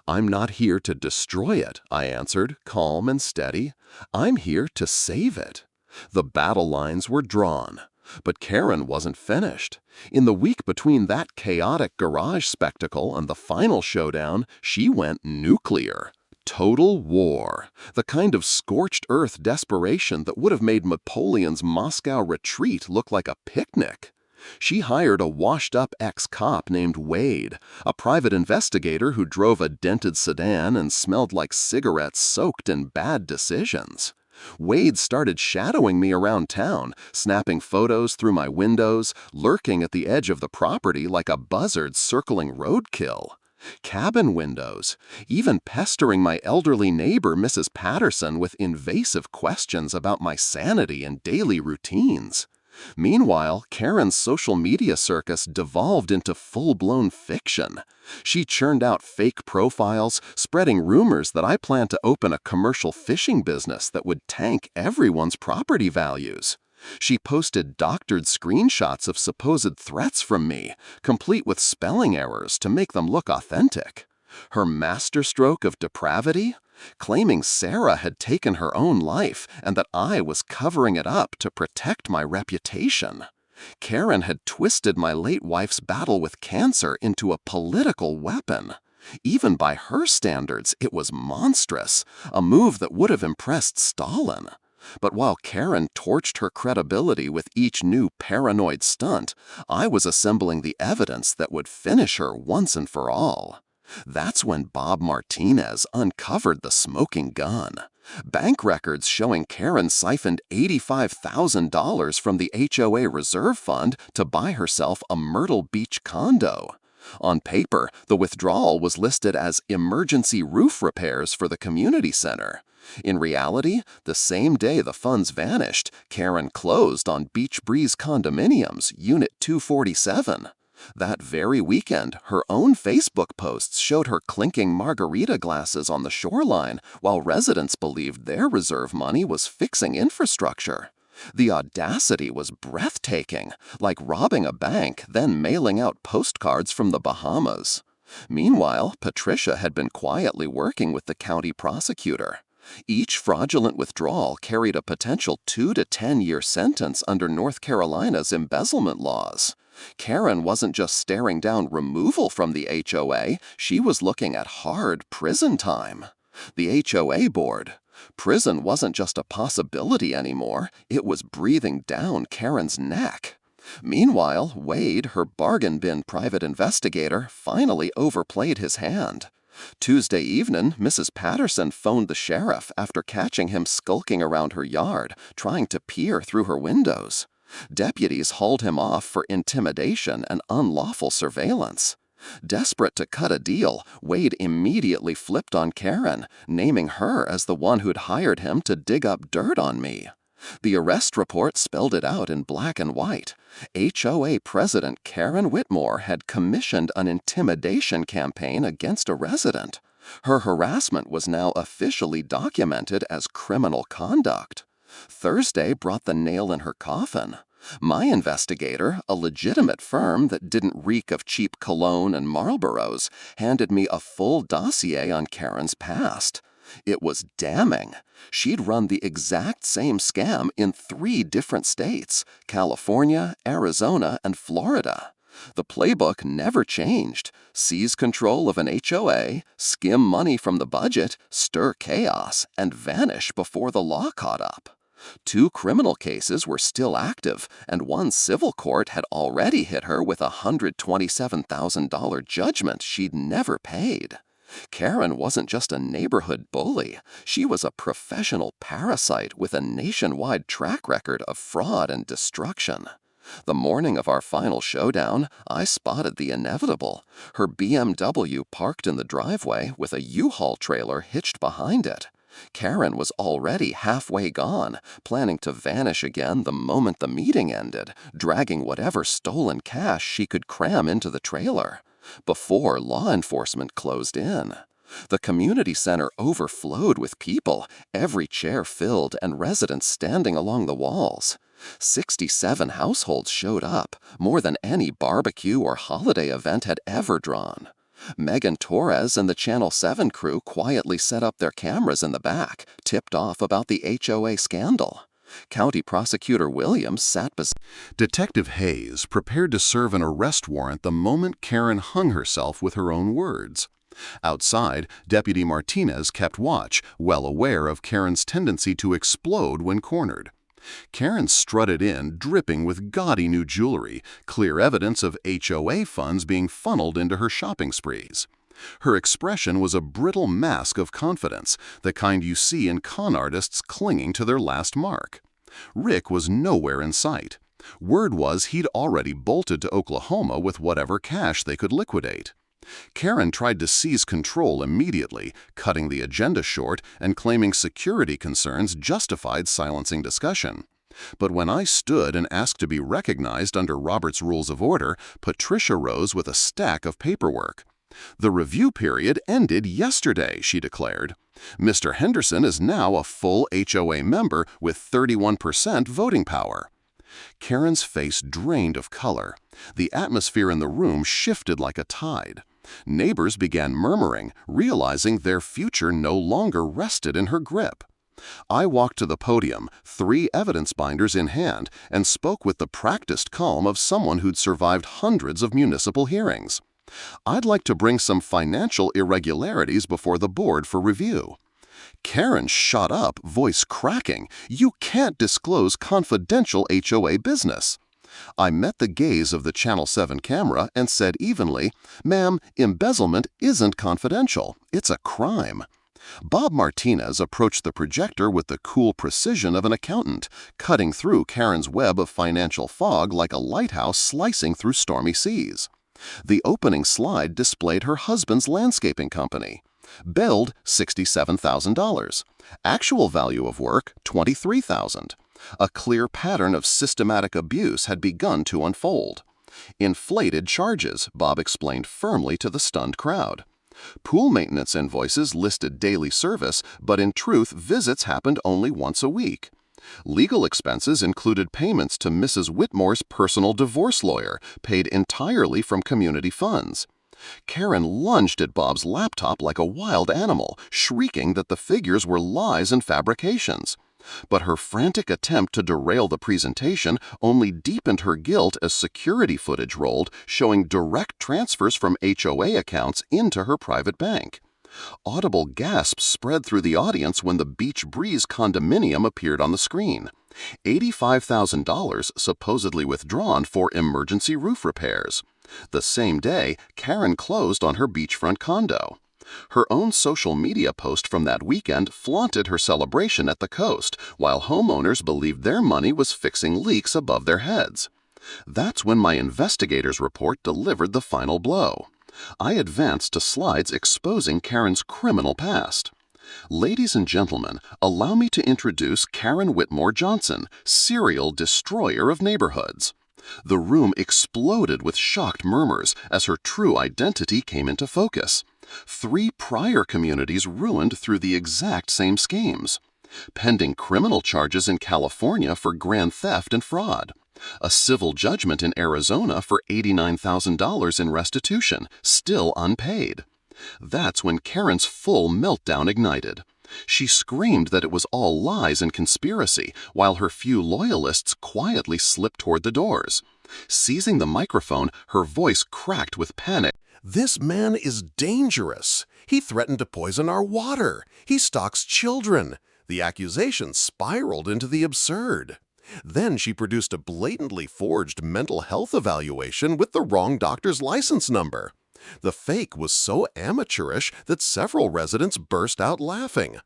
"I'm not here to destroy it," I answered, calm and steady. "I'm here to save it." The battle lines were drawn. But Karen wasn't finished. In the week between that chaotic garage spectacle and the final showdown, she went nuclear. Total war. The kind of scorched earth desperation that would have made Napoleon's Moscow retreat look like a picnic. She hired a washed-up ex-cop named Wade, a private investigator who drove a dented sedan and smelled like cigarettes soaked in bad decisions. Wade started shadowing me around town, snapping photos through my windows, lurking at the edge of the property like a buzzard circling roadkill. Cabin windows, even pestering my elderly neighbor, Mrs. Patterson, with invasive questions about my sanity and daily routines. Meanwhile, Karen's social media circus devolved into full-blown fiction. She churned out fake profiles, spreading rumors that I planned to open a commercial fishing business that would tank everyone's property values. She posted doctored screenshots of supposed threats from me, complete with spelling errors to make them look authentic. Her masterstroke of depravity? Claiming Sarah had taken her own life and that I was covering it up to protect my reputation. Karen had twisted my late wife's battle with cancer into a political weapon. Even by her standards, it was monstrous, a move that would have impressed Stalin. But while Karen torched her credibility with each new paranoid stunt, I was assembling the evidence that would finish her once and for all. That's when Bob Martinez uncovered the smoking gun. Bank records showing Karen siphoned $85,000 from the HOA reserve fund to buy herself a Myrtle Beach condo. On paper, the withdrawal was listed as emergency roof repairs for the community center. In reality, the same day the funds vanished, Karen closed on Beach Breeze Condominiums, Unit 247. That very weekend, her own Facebook posts showed her clinking margarita glasses on the shoreline, while residents believed their reserve money was fixing infrastructure. The audacity was breathtaking, like robbing a bank, then mailing out postcards from the Bahamas. Meanwhile, Patricia had been quietly working with the county prosecutor. Each fraudulent withdrawal carried a potential 2 to 10-year sentence under North Carolina's embezzlement laws. Karen wasn't just staring down removal from the HOA, she was looking at hard prison time. The HOA board. Prison wasn't just a possibility anymore, it was breathing down Karen's neck. Meanwhile, Wade, her bargain bin private investigator, finally overplayed his hand. Tuesday evening, Mrs. Patterson phoned the sheriff after catching him skulking around her yard, trying to peer through her windows. Deputies hauled him off for intimidation and unlawful surveillance. Desperate to cut a deal, Wade immediately flipped on Karen, naming her as the one who'd hired him to dig up dirt on me. The arrest report spelled it out in black and white. HOA President Karen Whitmore had commissioned an intimidation campaign against a resident. Her harassment was now officially documented as criminal conduct. Thursday brought the nail in her coffin. My investigator, a legitimate firm that didn't reek of cheap cologne and Marlboros, handed me a full dossier on Karen's past. It was damning. She'd run the exact same scam in 3 different states: California, Arizona, and Florida. The playbook never changed. Seize control of an HOA, skim money from the budget, stir chaos, and vanish before the law caught up. 2 criminal cases were still active, and 1 civil court had already hit her with a $127,000 judgment she'd never paid. Karen wasn't just a neighborhood bully. She was a professional parasite with a nationwide track record of fraud and destruction. The morning of our final showdown, I spotted the inevitable. Her BMW parked in the driveway with a U-Haul trailer hitched behind it. Karen was already halfway gone, planning to vanish again the moment the meeting ended, dragging whatever stolen cash she could cram into the trailer. Before law enforcement closed in. The community center overflowed with people, every chair filled and residents standing along the walls. 67 households showed up, more than any barbecue or holiday event had ever drawn. Megan Torres and the Channel 7 crew quietly set up their cameras in the back, tipped off about the HOA scandal. County Prosecutor Williams sat beside Detective Hayes prepared to serve an arrest warrant the moment Karen hung herself with her own words. Outside, Deputy Martinez kept watch, well aware of Karen's tendency to explode when cornered. Karen strutted in, dripping with gaudy new jewelry, clear evidence of HOA funds being funneled into her shopping sprees. Her expression was a brittle mask of confidence, the kind you see in con artists clinging to their last mark. Rick was nowhere in sight. Word was he'd already bolted to Oklahoma with whatever cash they could liquidate. Karen tried to seize control immediately, cutting the agenda short and claiming security concerns justified silencing discussion. But when I stood and asked to be recognized under Robert's Rules of Order, Patricia rose with a stack of paperwork. "The review period ended yesterday," she declared. "Mr. Henderson is now a full HOA member with 31% voting power." Karen's face drained of color. The atmosphere in the room shifted like a tide. Neighbors began murmuring, realizing their future no longer rested in her grip. I walked to the podium, 3 evidence binders in hand, and spoke with the practiced calm of someone who'd survived hundreds of municipal hearings. "I'd like to bring some financial irregularities before the board for review." Karen shot up, voice cracking. "You can't disclose confidential HOA business." I met the gaze of the Channel 7 camera and said evenly, "Ma'am, embezzlement isn't confidential. It's a crime." Bob Martinez approached the projector with the cool precision of an accountant, cutting through Karen's web of financial fog like a lighthouse slicing through stormy seas. The opening slide displayed her husband's landscaping company. Billed $67,000. Actual value of work $23,000. A clear pattern of systematic abuse had begun to unfold. "Inflated charges," Bob explained firmly to the stunned crowd. Pool maintenance invoices listed daily service, but in truth visits happened only once a week. Legal expenses included payments to Mrs. Whitmore's personal divorce lawyer, paid entirely from community funds. Karen lunged at Bob's laptop like a wild animal, shrieking that the figures were lies and fabrications. But her frantic attempt to derail the presentation only deepened her guilt as security footage rolled, showing direct transfers from HOA accounts into her private bank. Audible gasps spread through the audience when the Beach Breeze condominium appeared on the screen. $85,000 supposedly withdrawn for emergency roof repairs. The same day, Karen closed on her beachfront condo. Her own social media post from that weekend flaunted her celebration at the coast, while homeowners believed their money was fixing leaks above their heads. That's when my investigator's report delivered the final blow. I advanced to slides exposing Karen's criminal past. "Ladies and gentlemen, allow me to introduce Karen Whitmore Johnson, serial destroyer of neighborhoods." The room exploded with shocked murmurs as her true identity came into focus. 3 prior communities ruined through the exact same schemes. Pending criminal charges in California for grand theft and fraud. A civil judgment in Arizona for $89,000 in restitution, still unpaid. That's when Karen's full meltdown ignited. She screamed that it was all lies and conspiracy, while her few loyalists quietly slipped toward the doors. Seizing the microphone, her voice cracked with panic. "This man is dangerous. He threatened to poison our water. He stalks children." The accusation spiraled into the absurd. Then she produced a blatantly forged mental health evaluation with the wrong doctor's license number. The fake was so amateurish that several residents burst out laughing.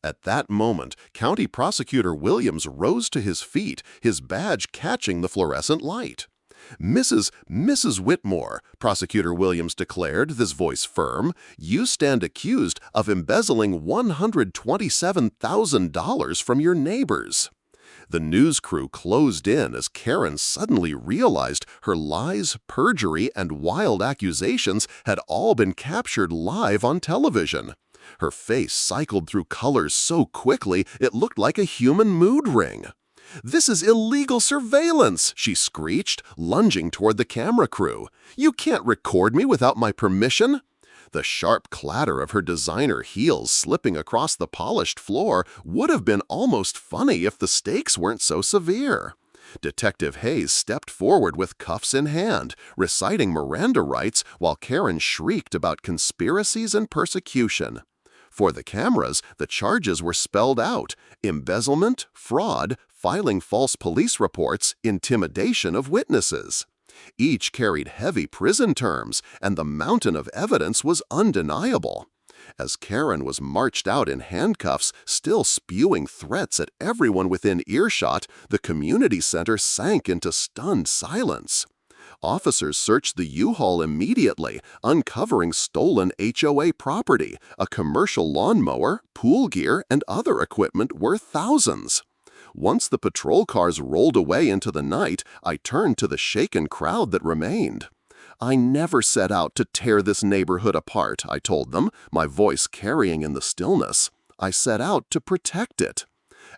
At that moment, County Prosecutor Williams rose to his feet, his badge catching the fluorescent light. Mrs. Whitmore," Prosecutor Williams declared, his voice firm, "you stand accused of embezzling $127,000 from your neighbors." The news crew closed in as Karen suddenly realized her lies, perjury, and wild accusations had all been captured live on television. Her face cycled through colors so quickly it looked like a human mood ring. "This is illegal surveillance," she screeched, lunging toward the camera crew. "You can't record me without my permission." The sharp clatter of her designer heels slipping across the polished floor would have been almost funny if the stakes weren't so severe. Detective Hayes stepped forward with cuffs in hand, reciting Miranda rights while Karen shrieked about conspiracies and persecution. For the cameras, the charges were spelled out: embezzlement, fraud, filing false police reports, intimidation of witnesses. Each carried heavy prison terms, and the mountain of evidence was undeniable. As Karen was marched out in handcuffs, still spewing threats at everyone within earshot, the community center sank into stunned silence. Officers searched the U-Haul immediately, uncovering stolen HOA property, a commercial lawnmower, pool gear, and other equipment worth thousands. Once the patrol cars rolled away into the night, I turned to the shaken crowd that remained. "I never set out to tear this neighborhood apart," I told them, my voice carrying in the stillness. "I set out to protect it."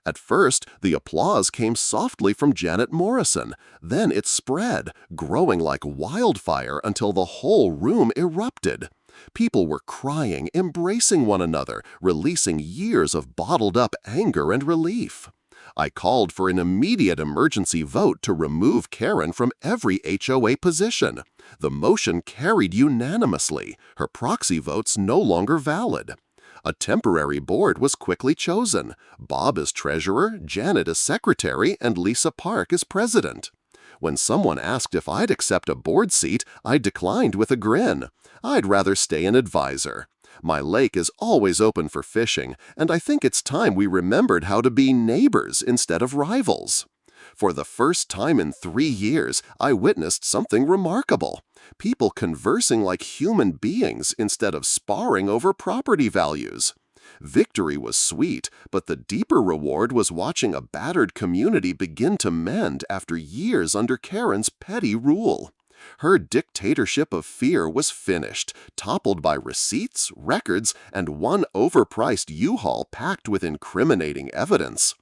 At first, the applause came softly from Janet Morrison. Then it spread, growing like wildfire until the whole room erupted. People were crying, embracing one another, releasing years of bottled-up anger and relief. I called for an immediate emergency vote to remove Karen from every HOA position. The motion carried unanimously, her proxy votes no longer valid. A temporary board was quickly chosen, Bob as treasurer, Janet as secretary, and Lisa Park as president. When someone asked if I'd accept a board seat, I declined with a grin. I'd rather stay an advisor. My lake is always open for fishing, and I think it's time we remembered how to be neighbors instead of rivals. For the first time in 3 years, I witnessed something remarkable. People conversing like human beings instead of sparring over property values. Victory was sweet, but the deeper reward was watching a battered community begin to mend after years under Karen's petty rule. Her dictatorship of fear was finished, toppled by receipts, records, and one overpriced U-Haul packed with incriminating evidence.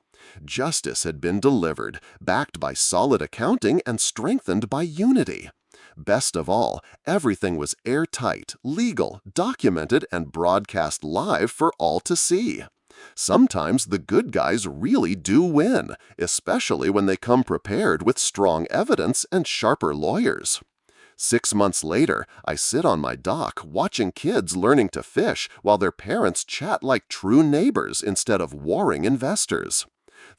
Justice had been delivered, backed by solid accounting and strengthened by unity. Best of all, everything was airtight, legal, documented, and broadcast live for all to see. Sometimes the good guys really do win, especially when they come prepared with strong evidence and sharper lawyers. 6 months later, I sit on my dock watching kids learning to fish while their parents chat like true neighbors instead of warring investors.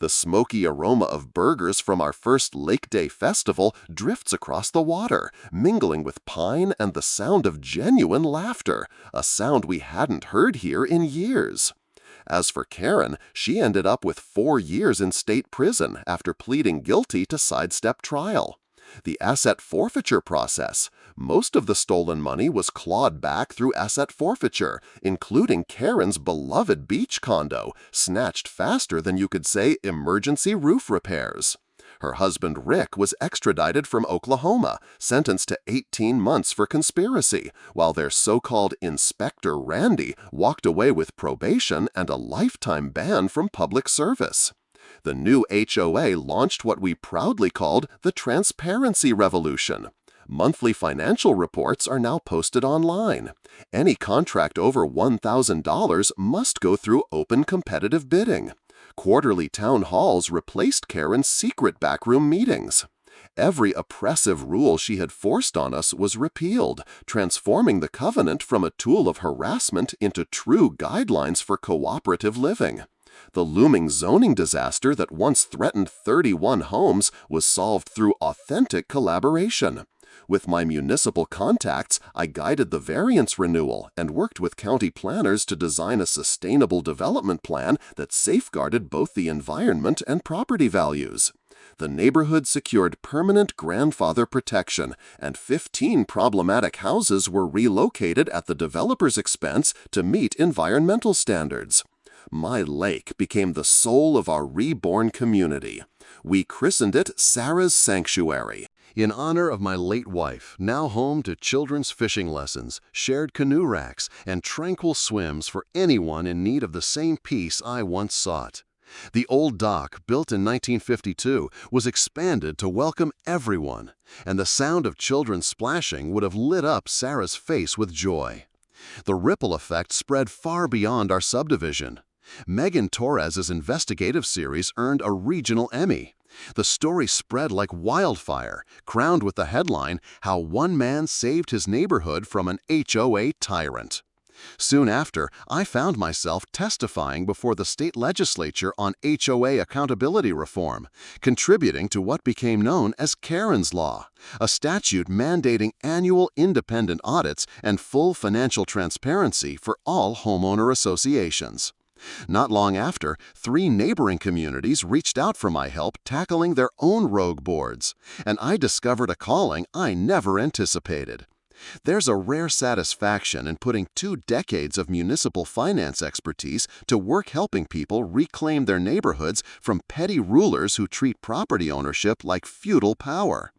The smoky aroma of burgers from our first Lake Day festival drifts across the water, mingling with pine and the sound of genuine laughter, a sound we hadn't heard here in years. As for Karen, she ended up with 4 years in state prison after pleading guilty to sidestep trial. The asset forfeiture process. Most of the stolen money was clawed back through asset forfeiture, including Karen's beloved beach condo, snatched faster than you could say emergency roof repairs. Her husband Rick was extradited from Oklahoma, sentenced to 18 months for conspiracy, while their so-called Inspector Randy walked away with probation and a lifetime ban from public service. The new HOA launched what we proudly called the Transparency Revolution. Monthly financial reports are now posted online. Any contract over $1,000 must go through open competitive bidding. Quarterly town halls replaced Karen's secret backroom meetings. Every oppressive rule she had forced on us was repealed, transforming the covenant from a tool of harassment into true guidelines for cooperative living. The looming zoning disaster that once threatened 31 homes was solved through authentic collaboration. With my municipal contacts, I guided the variance renewal and worked with county planners to design a sustainable development plan that safeguarded both the environment and property values. The neighborhood secured permanent grandfather protection, and 15 problematic houses were relocated at the developer's expense to meet environmental standards. My lake became the soul of our reborn community. We christened it Sarah's Sanctuary. In honor of my late wife, now home to children's fishing lessons, shared canoe racks, and tranquil swims for anyone in need of the same peace I once sought. The old dock, built in 1952, was expanded to welcome everyone, and the sound of children splashing would have lit up Sarah's face with joy. The ripple effect spread far beyond our subdivision. Megan Torres's investigative series earned a regional Emmy. The story spread like wildfire, crowned with the headline, "How One Man Saved His Neighborhood from an HOA Tyrant." Soon after, I found myself testifying before the state legislature on HOA accountability reform, contributing to what became known as Karen's Law, a statute mandating annual independent audits and full financial transparency for all homeowner associations. Not long after, 3 neighboring communities reached out for my help tackling their own rogue boards, and I discovered a calling I never anticipated. There's a rare satisfaction in putting 2 decades of municipal finance expertise to work helping people reclaim their neighborhoods from petty rulers who treat property ownership like feudal power.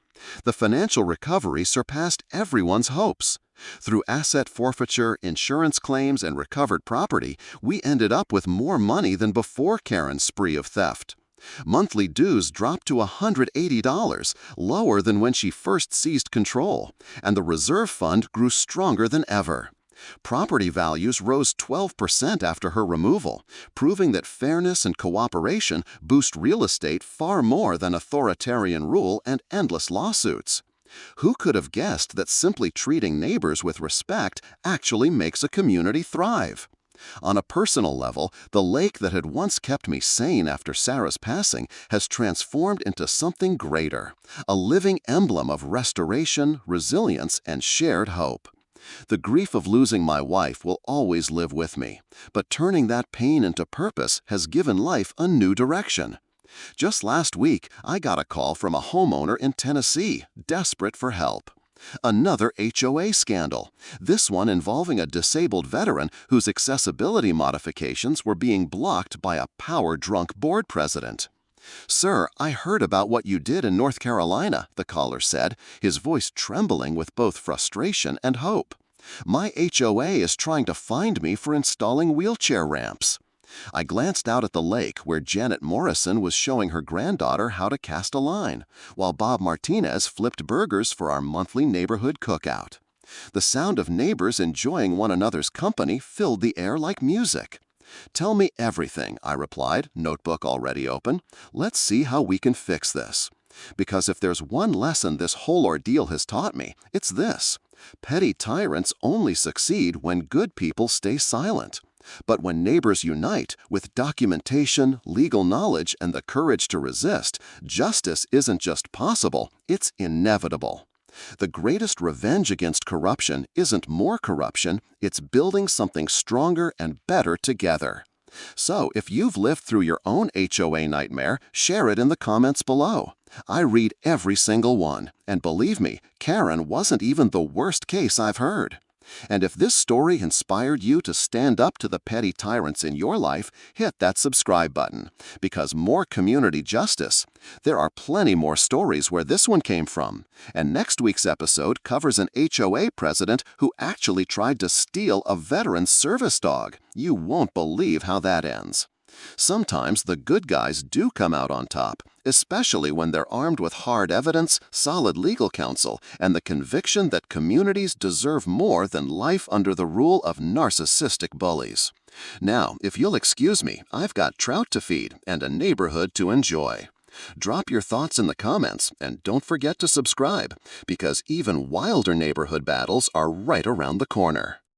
The financial recovery surpassed everyone's hopes. Through asset forfeiture, insurance claims, and recovered property, we ended up with more money than before Karen's spree of theft. Monthly dues dropped to $180, lower than when she first seized control, and the reserve fund grew stronger than ever. Property values rose 12% after her removal, proving that fairness and cooperation boost real estate far more than authoritarian rule and endless lawsuits. Who could have guessed that simply treating neighbors with respect actually makes a community thrive? On a personal level, the lake that had once kept me sane after Sarah's passing has transformed into something greater, a living emblem of restoration, resilience, and shared hope. The grief of losing my wife will always live with me, but turning that pain into purpose has given life a new direction. Just last week, I got a call from a homeowner in Tennessee, desperate for help. Another HOA scandal, this one involving a disabled veteran whose accessibility modifications were being blocked by a power-drunk board president. "Sir, I heard about what you did in North Carolina," the caller said, his voice trembling with both frustration and hope. "My HOA is trying to find me for installing wheelchair ramps." I glanced out at the lake where Janet Morrison was showing her granddaughter how to cast a line, while Bob Martinez flipped burgers for our monthly neighborhood cookout. The sound of neighbors enjoying one another's company filled the air like music. "Tell me everything," I replied, notebook already open. "Let's see how we can fix this." Because if there's one lesson this whole ordeal has taught me, it's this: petty tyrants only succeed when good people stay silent. But when neighbors unite, with documentation, legal knowledge, and the courage to resist, justice isn't just possible, it's inevitable. The greatest revenge against corruption isn't more corruption, it's building something stronger and better together. So, if you've lived through your own HOA nightmare, share it in the comments below. I read every single one, and believe me, Karen wasn't even the worst case I've heard. And if this story inspired you to stand up to the petty tyrants in your life, hit that subscribe button, because more community justice. There are plenty more stories where this one came from, and next week's episode covers an HOA president who actually tried to steal a veteran's service dog. You won't believe how that ends. Sometimes the good guys do come out on top, especially when they're armed with hard evidence, solid legal counsel, and the conviction that communities deserve more than life under the rule of narcissistic bullies. Now, if you'll excuse me, I've got trout to feed and a neighborhood to enjoy. Drop your thoughts in the comments, and don't forget to subscribe, because even wilder neighborhood battles are right around the corner.